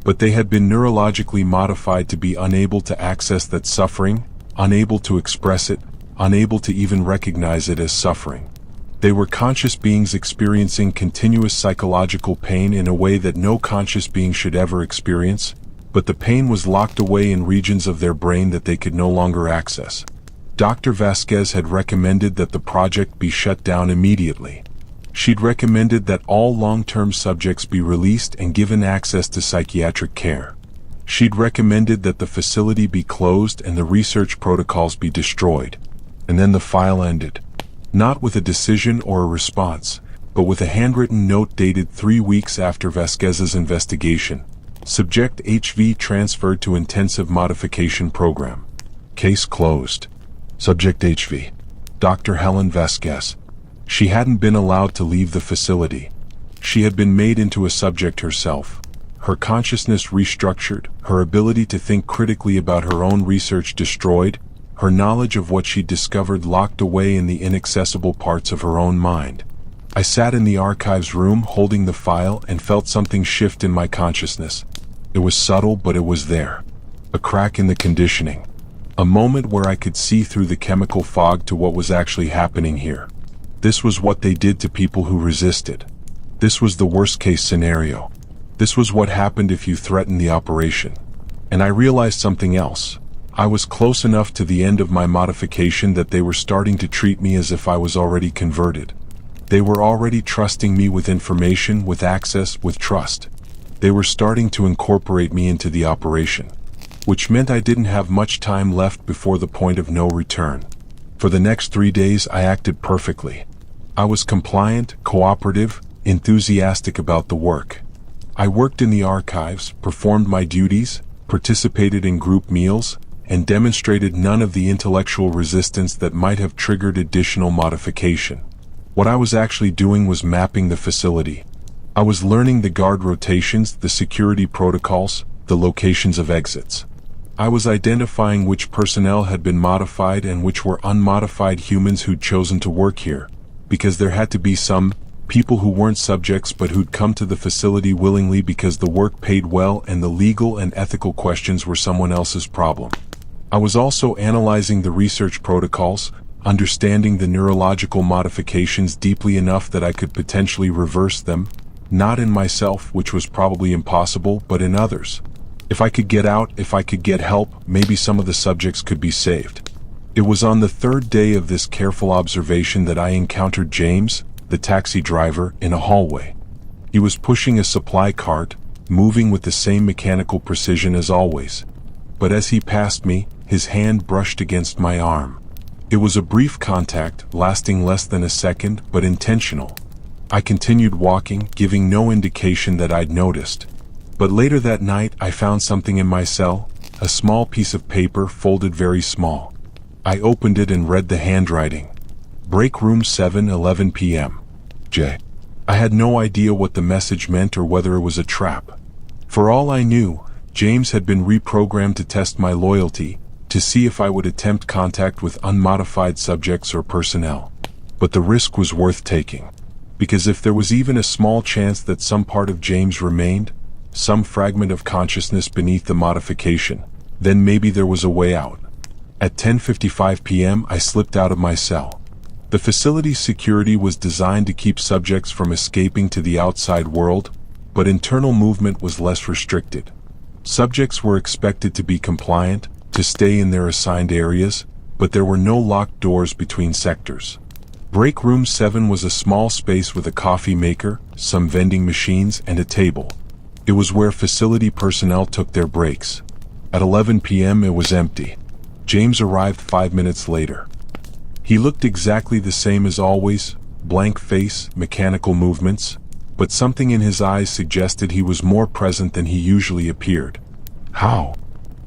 but they had been neurologically modified to be unable to access that suffering, unable to express it, unable to even recognize it as suffering. They were conscious beings experiencing continuous psychological pain in a way that no conscious being should ever experience, but the pain was locked away in regions of their brain that they could no longer access. Dr. Vasquez had recommended that the project be shut down immediately. She'd recommended that all long-term subjects be released and given access to psychiatric care. She'd recommended that the facility be closed and the research protocols be destroyed. And then the file ended. Not with a decision or a response, but with a handwritten note dated 3 weeks after Vasquez's investigation. Subject HV transferred to intensive modification program. Case closed. Subject HV. Dr. Helen Vasquez. She hadn't been allowed to leave the facility. She had been made into a subject herself. Her consciousness restructured, her ability to think critically about her own research destroyed, her knowledge of what she'd discovered locked away in the inaccessible parts of her own mind. I sat in the archives room holding the file and felt something shift in my consciousness. It was subtle, but it was there. A crack in the conditioning. A moment where I could see through the chemical fog to what was actually happening here. This was what they did to people who resisted. This was the worst-case scenario. This was what happened if you threatened the operation. And I realized something else. I was close enough to the end of my modification that they were starting to treat me as if I was already converted. They were already trusting me with information, with access, with trust. They were starting to incorporate me into the operation, which meant I didn't have much time left before the point of no return. For the next 3 days, I acted perfectly. I was compliant, cooperative, enthusiastic about the work. I worked in the archives, performed my duties, participated in group meals, and demonstrated none of the intellectual resistance that might have triggered additional modification. What I was actually doing was mapping the facility. I was learning the guard rotations, the security protocols, the locations of exits. I was identifying which personnel had been modified and which were unmodified humans who'd chosen to work here, because there had to be some people who weren't subjects but who'd come to the facility willingly because the work paid well and the legal and ethical questions were someone else's problem. I was also analyzing the research protocols, understanding the neurological modifications deeply enough that I could potentially reverse them, not in myself, which was probably impossible, but in others. If I could get out, if I could get help, maybe some of the subjects could be saved. It was on the 3rd day of this careful observation that I encountered James, the taxi driver, in a hallway. He was pushing a supply cart, moving with the same mechanical precision as always. But as he passed me, his hand brushed against my arm. It was a brief contact, lasting less than a second, but intentional. I continued walking, giving no indication that I'd noticed. But later that night, I found something in my cell, a small piece of paper folded very small. I opened it and read the handwriting. Break room 7, 11 p.m. J. I had no idea what the message meant or whether it was a trap. For all I knew, James had been reprogrammed to test my loyalty, to see if I would attempt contact with unmodified subjects or personnel. But the risk was worth taking. Because if there was even a small chance that some part of James remained, some fragment of consciousness beneath the modification, then maybe there was a way out. At 10:55 p.m. I slipped out of my cell. The facility's security was designed to keep subjects from escaping to the outside world, but internal movement was less restricted. Subjects were expected to be compliant, to stay in their assigned areas, but there were no locked doors between sectors. Break room 7 was a small space with a coffee maker, some vending machines, and a table. It was where facility personnel took their breaks. At 11 p.m. it was empty. James arrived 5 minutes later. He looked exactly the same as always, blank face, mechanical movements, but something in his eyes suggested he was more present than he usually appeared. How?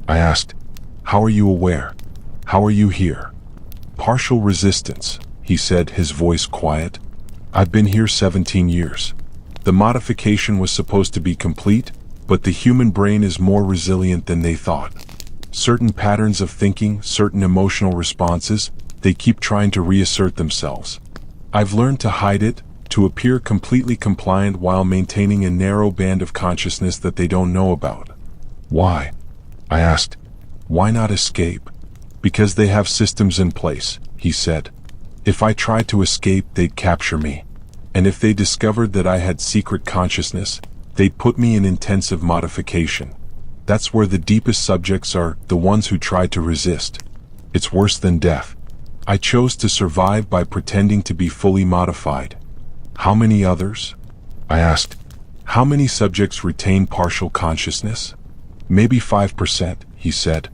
I asked. How are you aware? How are you here? Partial resistance, he said, his voice quiet. I've been here 17 years. The modification was supposed to be complete, but the human brain is more resilient than they thought. Certain patterns of thinking, certain emotional responses, they keep trying to reassert themselves. I've learned to hide it, to appear completely compliant while maintaining a narrow band of consciousness that they don't know about. Why? I asked. Why not escape? Because they have systems in place, he said. If I tried to escape, they'd capture me. And if they discovered that I had secret consciousness, they'd put me in intensive modification. That's where the deepest subjects are, the ones who try to resist. It's worse than death. I chose to survive by pretending to be fully modified. How many others? I asked. How many subjects retain partial consciousness? Maybe 5%, he said.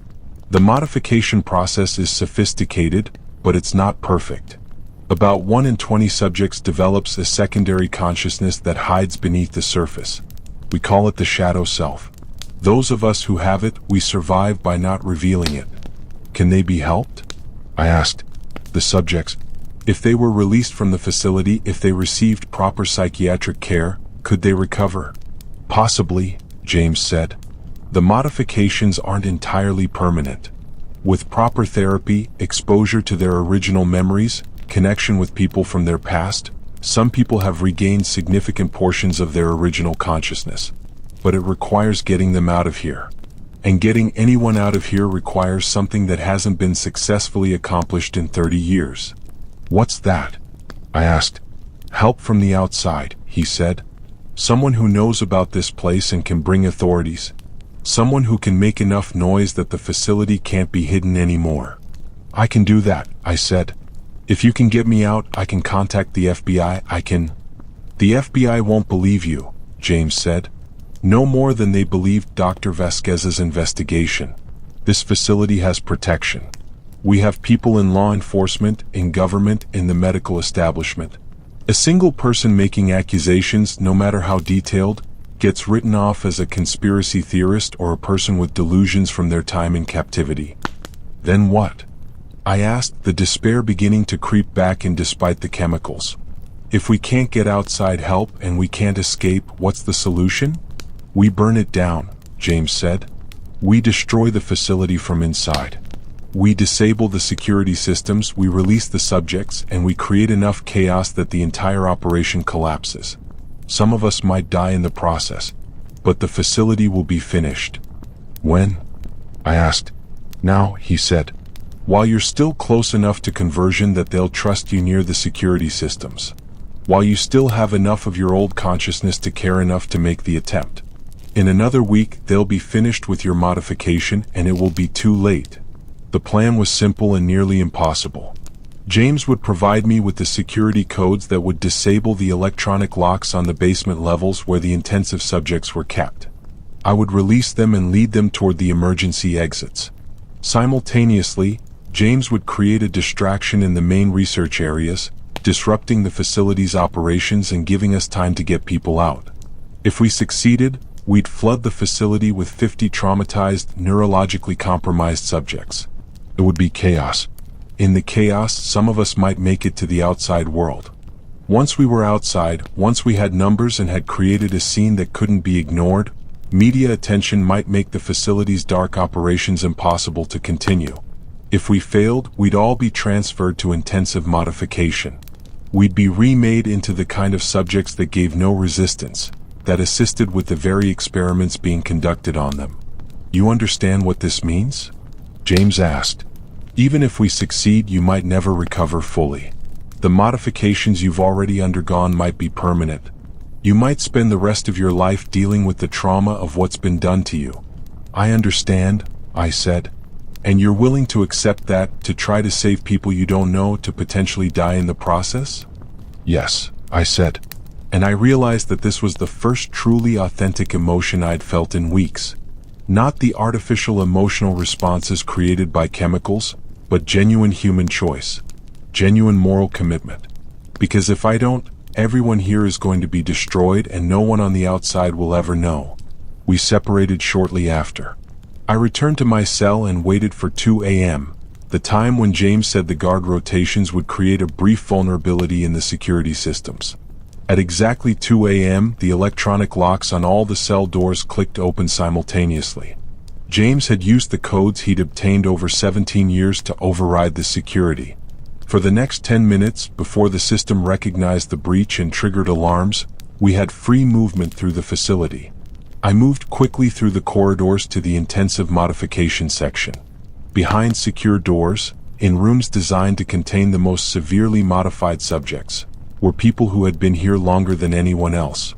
The modification process is sophisticated, but it's not perfect. About 1 in 20 subjects develops a secondary consciousness that hides beneath the surface. We call it the shadow self. Those of us who have it, we survive by not revealing it. Can they be helped? I asked. The subjects, if they were released from the facility, if they received proper psychiatric care, could they recover? Possibly, James said. The modifications aren't entirely permanent. With proper therapy, exposure to their original memories, connection with people from their past, some people have regained significant portions of their original consciousness. But it requires getting them out of here. And getting anyone out of here requires something that hasn't been successfully accomplished in 30 years. What's that? I asked. Help from the outside, he said. Someone who knows about this place and can bring authorities. Someone who can make enough noise that the facility can't be hidden anymore. I can do that, I said. If you can get me out, I can contact the FBI, The FBI won't believe you, James said. No more than they believed Dr. Vasquez's investigation. This facility has protection. We have people in law enforcement, in government, in the medical establishment. A single person making accusations, no matter how detailed, gets written off as a conspiracy theorist or a person with delusions from their time in captivity. Then what? I asked, the despair beginning to creep back in despite the chemicals. If we can't get outside help and we can't escape, what's the solution? We burn it down, James said. We destroy the facility from inside. We disable the security systems, we release the subjects, and we create enough chaos that the entire operation collapses. Some of us might die in the process, but the facility will be finished. When? I asked. Now, he said. While you're still close enough to conversion that they'll trust you near the security systems. While you still have enough of your old consciousness to care enough to make the attempt. In another week, they'll be finished with your modification and it will be too late. The plan was simple and nearly impossible. James would provide me with the security codes that would disable the electronic locks on the basement levels where the intensive subjects were kept. I would release them and lead them toward the emergency exits. Simultaneously, James would create a distraction in the main research areas, disrupting the facility's operations and giving us time to get people out. If we succeeded, we'd flood the facility with 50 traumatized, neurologically compromised subjects. It would be chaos. In the chaos, some of us might make it to the outside world. Once we were outside, once we had numbers and had created a scene that couldn't be ignored, media attention might make the facility's dark operations impossible to continue. If we failed, we'd all be transferred to intensive modification. We'd be remade into the kind of subjects that gave no resistance, that assisted with the very experiments being conducted on them. You understand what this means? James asked. Even if we succeed, you might never recover fully. The modifications you've already undergone might be permanent. You might spend the rest of your life dealing with the trauma of what's been done to you. I understand, I said. And you're willing to accept that, to try to save people you don't know, to potentially die in the process? Yes, I said. And I realized that this was the first truly authentic emotion I'd felt in weeks. Not the artificial emotional responses created by chemicals, but genuine human choice. Genuine moral commitment. Because if I don't, everyone here is going to be destroyed and no one on the outside will ever know. We separated shortly after. I returned to my cell and waited for 2 a.m., the time when James said the guard rotations would create a brief vulnerability in the security systems. At exactly 2 a.m., the electronic locks on all the cell doors clicked open simultaneously. James had used the codes he'd obtained over 17 years to override the security. For the next 10 minutes, before the system recognized the breach and triggered alarms, we had free movement through the facility. I moved quickly through the corridors to the intensive modification section. Behind secure doors, in rooms designed to contain the most severely modified subjects, were people who had been here longer than anyone else.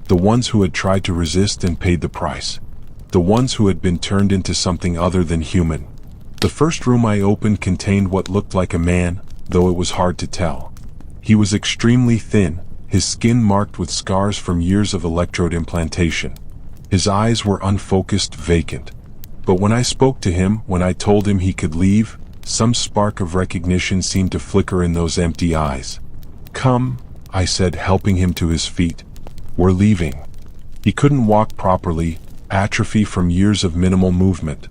The ones who had tried to resist and paid the price. The ones who had been turned into something other than human. The first room I opened contained what looked like a man, though it was hard to tell. He was extremely thin, his skin marked with scars from years of electrode implantation. His eyes were unfocused, vacant. But when I spoke to him, when I told him he could leave, some spark of recognition seemed to flicker in those empty eyes. "Come," I said, helping him to his feet. "We're leaving." He couldn't walk properly, atrophy from years of minimal movement.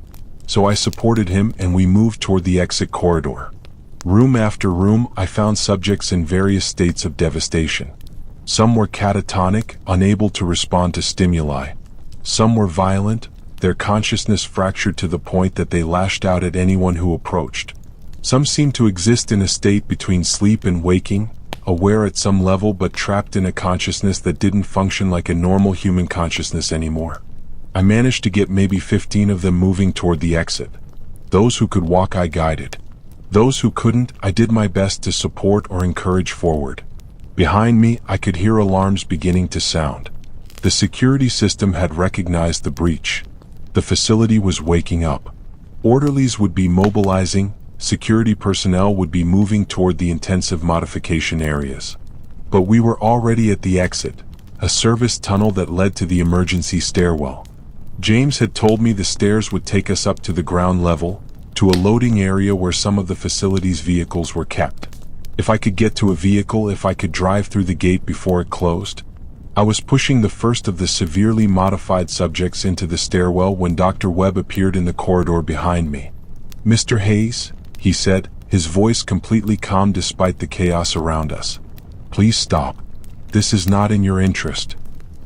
So I supported him and we moved toward the exit corridor. Room after room, I found subjects in various states of devastation. Some were catatonic, unable to respond to stimuli. Some were violent, their consciousness fractured to the point that they lashed out at anyone who approached. Some seemed to exist in a state between sleep and waking, aware at some level but trapped in a consciousness that didn't function like a normal human consciousness anymore. I managed to get maybe 15 of them moving toward the exit. Those who could walk I guided. Those who couldn't, I did my best to support or encourage forward. Behind me, I could hear alarms beginning to sound. The security system had recognized the breach. The facility was waking up. Orderlies would be mobilizing, security personnel would be moving toward the intensive modification areas. But we were already at the exit, a service tunnel that led to the emergency stairwell. James had told me the stairs would take us up to the ground level, to a loading area where some of the facility's vehicles were kept. If I could get to a vehicle, if I could drive through the gate before it closed. I was pushing the first of the severely modified subjects into the stairwell when Dr. Webb appeared in the corridor behind me. "Mr. Hayes," he said, his voice completely calm despite the chaos around us. "Please stop. This is not in your interest."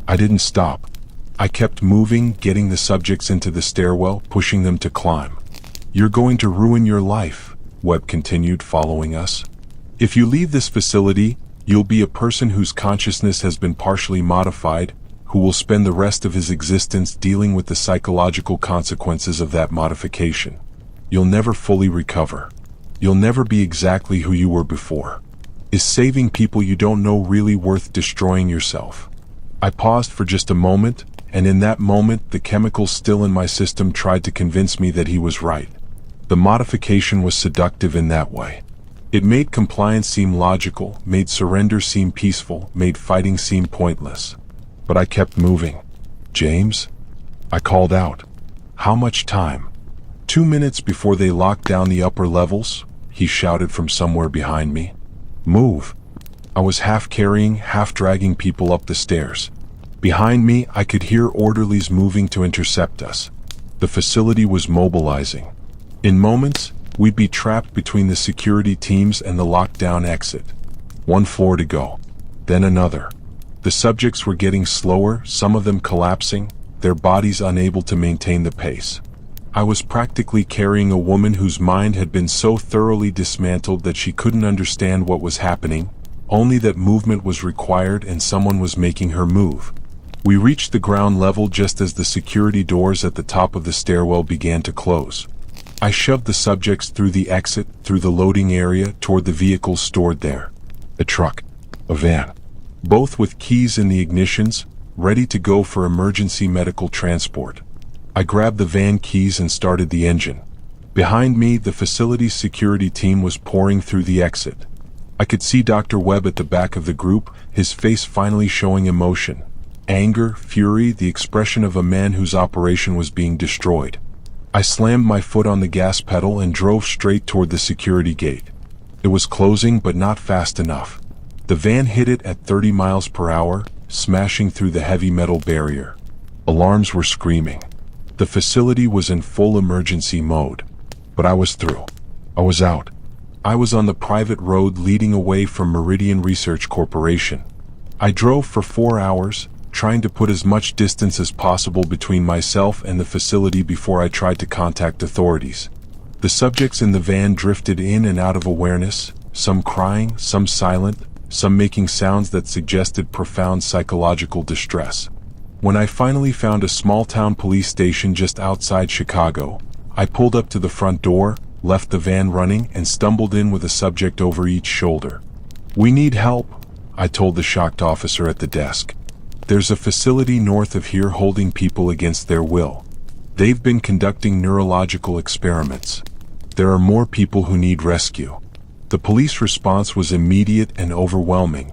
I didn't stop. I kept moving, getting the subjects into the stairwell, pushing them to climb. "You're going to ruin your life," Webb continued, following us. "If you leave this facility, you'll be a person whose consciousness has been partially modified, who will spend the rest of his existence dealing with the psychological consequences of that modification. You'll never fully recover. You'll never be exactly who you were before. Is saving people you don't know really worth destroying yourself?" I paused for just a moment, and in that moment the chemicals still in my system tried to convince me that he was right. The modification was seductive in that way. It made compliance seem logical, made surrender seem peaceful, made fighting seem pointless. But I kept moving. "James?" I called out. "How much time?" 2 minutes before they locked down the upper levels," he shouted from somewhere behind me. "Move." I was half carrying, half dragging people up the stairs. Behind me, I could hear orderlies moving to intercept us. The facility was mobilizing. In moments, we'd be trapped between the security teams and the lockdown exit. 1 floor to go. Then another. The subjects were getting slower, some of them collapsing, their bodies unable to maintain the pace. I was practically carrying a woman whose mind had been so thoroughly dismantled that she couldn't understand what was happening, only that movement was required and someone was making her move. We reached the ground level just as the security doors at the top of the stairwell began to close. I shoved the subjects through the exit, through the loading area, toward the vehicles stored there. A truck. A van. Both with keys in the ignitions, ready to go for emergency medical transport. I grabbed the van keys and started the engine. Behind me, the facility's security team was pouring through the exit. I could see Dr. Webb at the back of the group, his face finally showing emotion. Anger, fury, the expression of a man whose operation was being destroyed. I slammed my foot on the gas pedal and drove straight toward the security gate. It was closing, but not fast enough. The van hit it at 30 miles per hour, smashing through the heavy metal barrier. Alarms were screaming. The facility was in full emergency mode. But I was through. I was out. I was on the private road leading away from Meridian Research Corporation. I drove for 4 hours, trying to put as much distance as possible between myself and the facility before I tried to contact authorities. The subjects in the van drifted in and out of awareness, some crying, some silent, some making sounds that suggested profound psychological distress. When I finally found a small-town police station just outside Chicago, I pulled up to the front door, left the van running, and stumbled in with a subject over each shoulder. "We need help," I told the shocked officer at the desk. "There's a facility north of here holding people against their will. They've been conducting neurological experiments. There are more people who need rescue." The police response was immediate and overwhelming.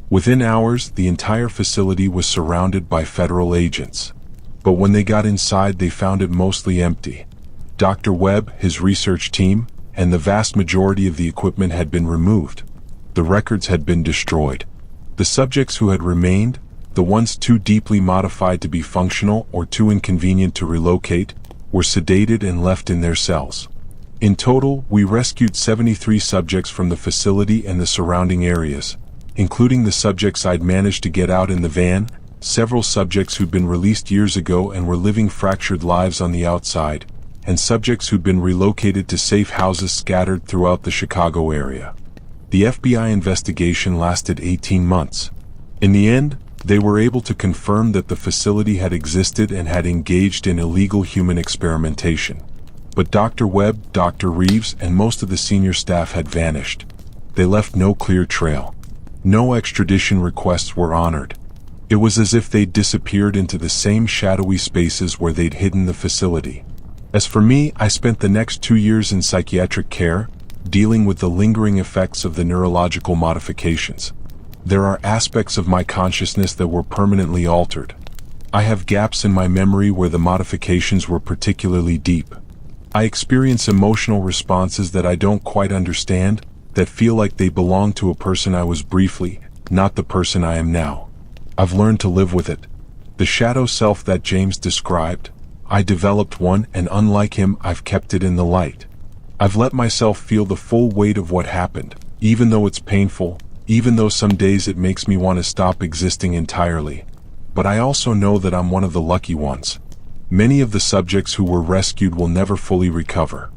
Within hours, the entire facility was surrounded by federal agents. But when they got inside, they found it mostly empty. Dr. Webb, his research team, and the vast majority of the equipment had been removed. The records had been destroyed. The subjects who had remained, the ones too deeply modified to be functional or too inconvenient to relocate, were sedated and left in their cells. In total, we rescued 73 subjects from the facility and the surrounding areas, including the subjects I'd managed to get out in the van, several subjects who'd been released years ago and were living fractured lives on the outside, and subjects who'd been relocated to safe houses scattered throughout the Chicago area. The FBI investigation lasted 18 months. In the end, they were able to confirm that the facility had existed and had engaged in illegal human experimentation. But Dr. Webb, Dr. Reeves, and most of the senior staff had vanished. They left no clear trail. No extradition requests were honored. It was as if they'd disappeared into the same shadowy spaces where they'd hidden the facility. As for me, I spent the next 2 years in psychiatric care, dealing with the lingering effects of the neurological modifications. There are aspects of my consciousness that were permanently altered. I have gaps in my memory where the modifications were particularly deep. I experience emotional responses that I don't quite understand, that feel like they belong to a person I was briefly, not the person I am now. I've learned to live with it. The shadow self that James described, I developed one, and unlike him, I've kept it in the light. I've let myself feel the full weight of what happened, even though it's painful, even though some days it makes me want to stop existing entirely. But I also know that I'm one of the lucky ones. Many of the subjects who were rescued will never fully recover.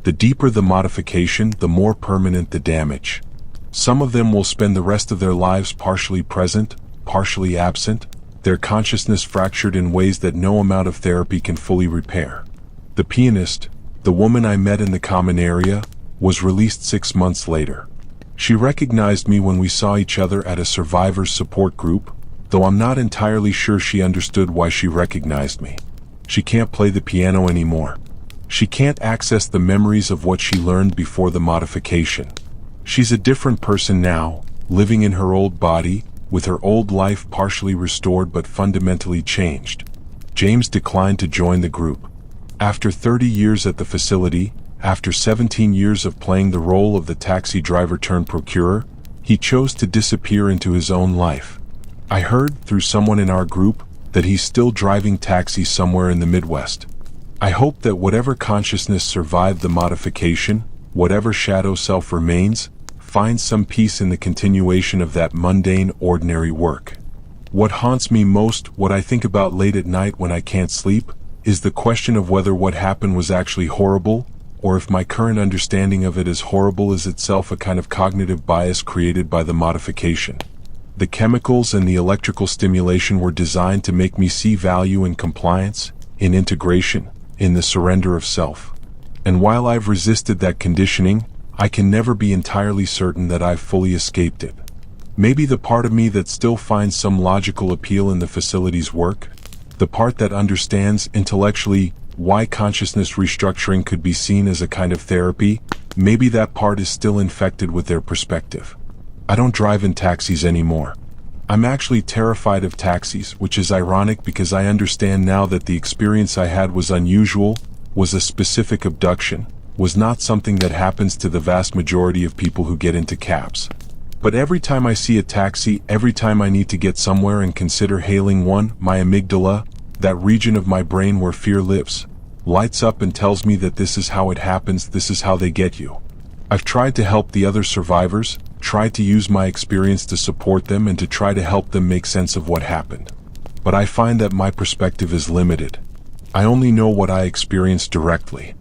The deeper the modification, the more permanent the damage. Some of them will spend the rest of their lives partially present, partially absent, their consciousness fractured in ways that no amount of therapy can fully repair. The pianist, the woman I met in the common area, was released 6 months later. She recognized me when we saw each other at a survivors support group, though I'm not entirely sure she understood why she recognized me. She can't play the piano anymore. She can't access the memories of what she learned before the modification. She's a different person now, living in her old body, with her old life partially restored but fundamentally changed. James declined to join the group. After 30 years at the facility, after 17 years of playing the role of the taxi driver turned procurer, he chose to disappear into his own life. I heard, through someone in our group, that he's still driving taxis somewhere in the Midwest. I hope that whatever consciousness survived the modification, whatever shadow self remains, finds some peace in the continuation of that mundane, ordinary work. What haunts me most, what I think about late at night when I can't sleep, is the question of whether what happened was actually horrible, or if my current understanding of it as horrible is itself a kind of cognitive bias created by the modification. The chemicals and the electrical stimulation were designed to make me see value in compliance, in integration, in the surrender of self. And while I've resisted that conditioning, I can never be entirely certain that I've fully escaped it. Maybe the part of me that still finds some logical appeal in the facility's work, the part that understands intellectually why consciousness restructuring could be seen as a kind of therapy, maybe that part is still infected with their perspective. I don't drive in taxis anymore. I'm actually terrified of taxis, which is ironic because I understand now that the experience I had was unusual, was a specific abduction, was not something that happens to the vast majority of people who get into cabs. But every time I see a taxi, every time I need to get somewhere and consider hailing one, my amygdala, that region of my brain where fear lives, lights up and tells me that this is how it happens, this is how they get you. I've tried to help the other survivors, tried to use my experience to support them and to try to help them make sense of what happened. But I find that my perspective is limited. I only know what I experienced directly.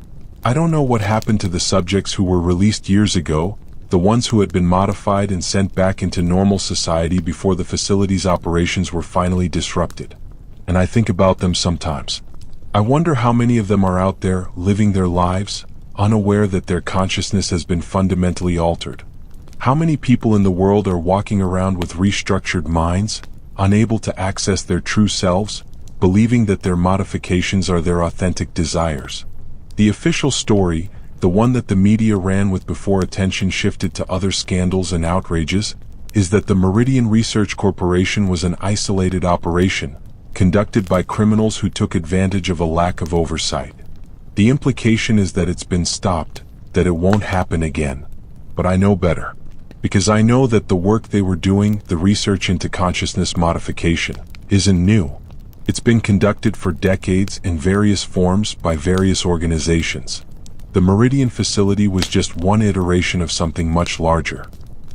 I don't know what happened to the subjects who were released years ago, the ones who had been modified and sent back into normal society before the facility's operations were finally disrupted. And I think about them sometimes. I wonder how many of them are out there, living their lives, unaware that their consciousness has been fundamentally altered. How many people in the world are walking around with restructured minds, unable to access their true selves, believing that their modifications are their authentic desires? The official story, the one that the media ran with before attention shifted to other scandals and outrages, is that the Meridian Research Corporation was an isolated operation, conducted by criminals who took advantage of a lack of oversight. The implication is that it's been stopped, that it won't happen again. But I know better. Because I know that the work they were doing, the research into consciousness modification, isn't new. It's been conducted for decades in various forms by various organizations. The Meridian facility was just one iteration of something much larger.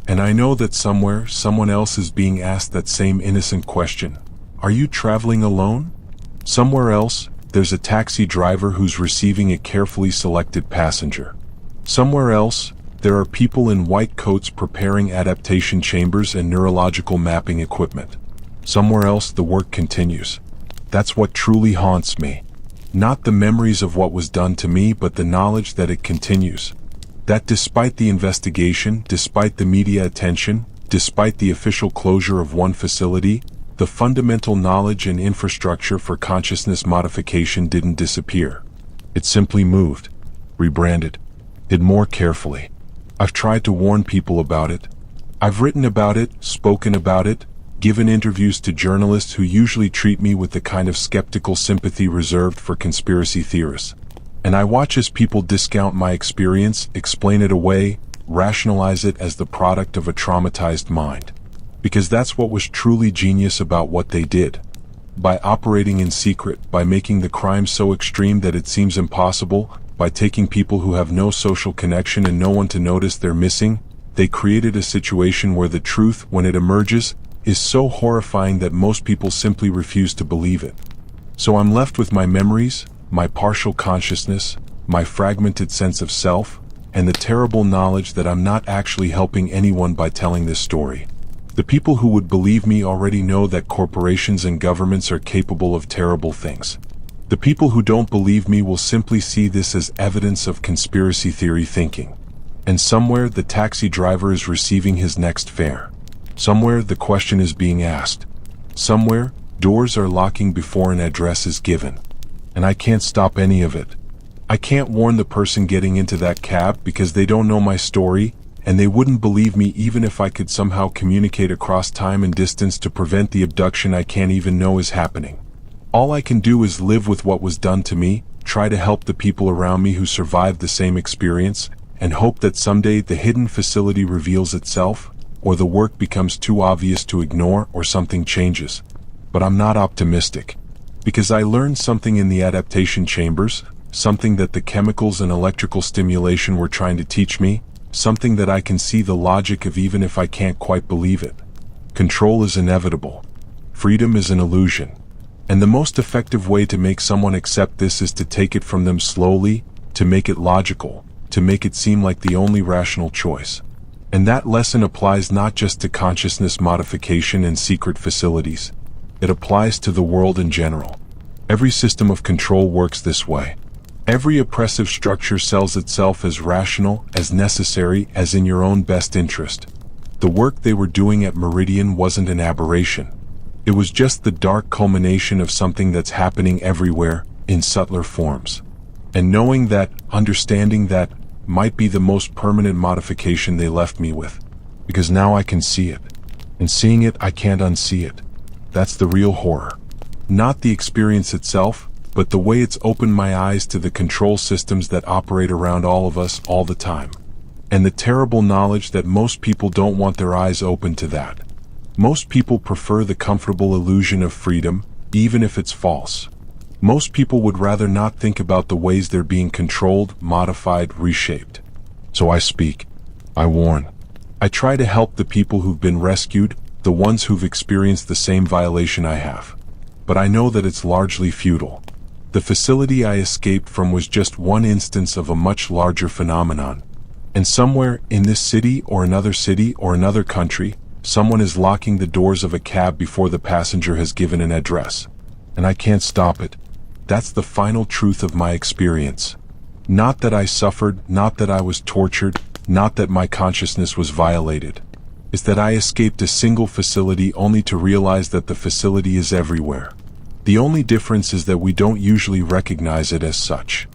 And I know that somewhere, someone else is being asked that same innocent question. Are you traveling alone? Somewhere else, there's a taxi driver who's receiving a carefully selected passenger. Somewhere else, there are people in white coats preparing adaptation chambers and neurological mapping equipment. Somewhere else, the work continues. That's what truly haunts me. Not the memories of what was done to me, but the knowledge that it continues. That despite the investigation, despite the media attention, despite the official closure of one facility, the fundamental knowledge and infrastructure for consciousness modification didn't disappear. It simply moved, rebranded, hid more carefully. I've tried to warn people about it. I've written about it, spoken about it, given interviews to journalists who usually treat me with the kind of skeptical sympathy reserved for conspiracy theorists. And I watch as people discount my experience, explain it away, rationalize it as the product of a traumatized mind. Because that's what was truly genius about what they did. By operating in secret, by making the crime so extreme that it seems impossible, by taking people who have no social connection and no one to notice they're missing, they created a situation where the truth, when it emerges, is so horrifying that most people simply refuse to believe it. So I'm left with my memories, my partial consciousness, my fragmented sense of self, and the terrible knowledge that I'm not actually helping anyone by telling this story. The people who would believe me already know that corporations and governments are capable of terrible things. The people who don't believe me will simply see this as evidence of conspiracy theory thinking. And somewhere the taxi driver is receiving his next fare. Somewhere the question is being asked. Somewhere doors are locking before an address is given. And I can't stop any of it. I can't warn the person getting into that cab because they don't know my story, and they wouldn't believe me even if I could somehow communicate across time and distance to prevent the abduction I can't even know is happening. All I can do is live with what was done to me, try to help the people around me who survived the same experience, and hope that someday the hidden facility reveals itself, or the work becomes too obvious to ignore, or something changes. But I'm not optimistic. Because I learned something in the adaptation chambers, something that the chemicals and electrical stimulation were trying to teach me, something that I can see the logic of even if I can't quite believe it. Control is inevitable. Freedom is an illusion. And the most effective way to make someone accept this is to take it from them slowly, to make it logical, to make it seem like the only rational choice. And that lesson applies not just to consciousness modification and secret facilities. It applies to the world in general. Every system of control works this way. Every oppressive structure sells itself as rational, as necessary, as in your own best interest. The work they were doing at Meridian wasn't an aberration. It was just the dark culmination of something that's happening everywhere, in subtler forms. And knowing that, understanding that, might be the most permanent modification they left me with. Because now I can see it. And seeing it, I can't unsee it. That's the real horror. Not the experience itself, but the way it's opened my eyes to the control systems that operate around all of us all the time. And the terrible knowledge that most people don't want their eyes open to that. Most people prefer the comfortable illusion of freedom, even if it's false. Most people would rather not think about the ways they're being controlled, modified, reshaped. So I speak. I warn. I try to help the people who've been rescued, the ones who've experienced the same violation I have. But I know that it's largely futile. The facility I escaped from was just one instance of a much larger phenomenon. And somewhere, in this city or another country, someone is locking the doors of a cab before the passenger has given an address. And I can't stop it. That's the final truth of my experience. Not that I suffered, not that I was tortured, not that my consciousness was violated. It's that I escaped a single facility only to realize that the facility is everywhere. The only difference is that we don't usually recognize it as such.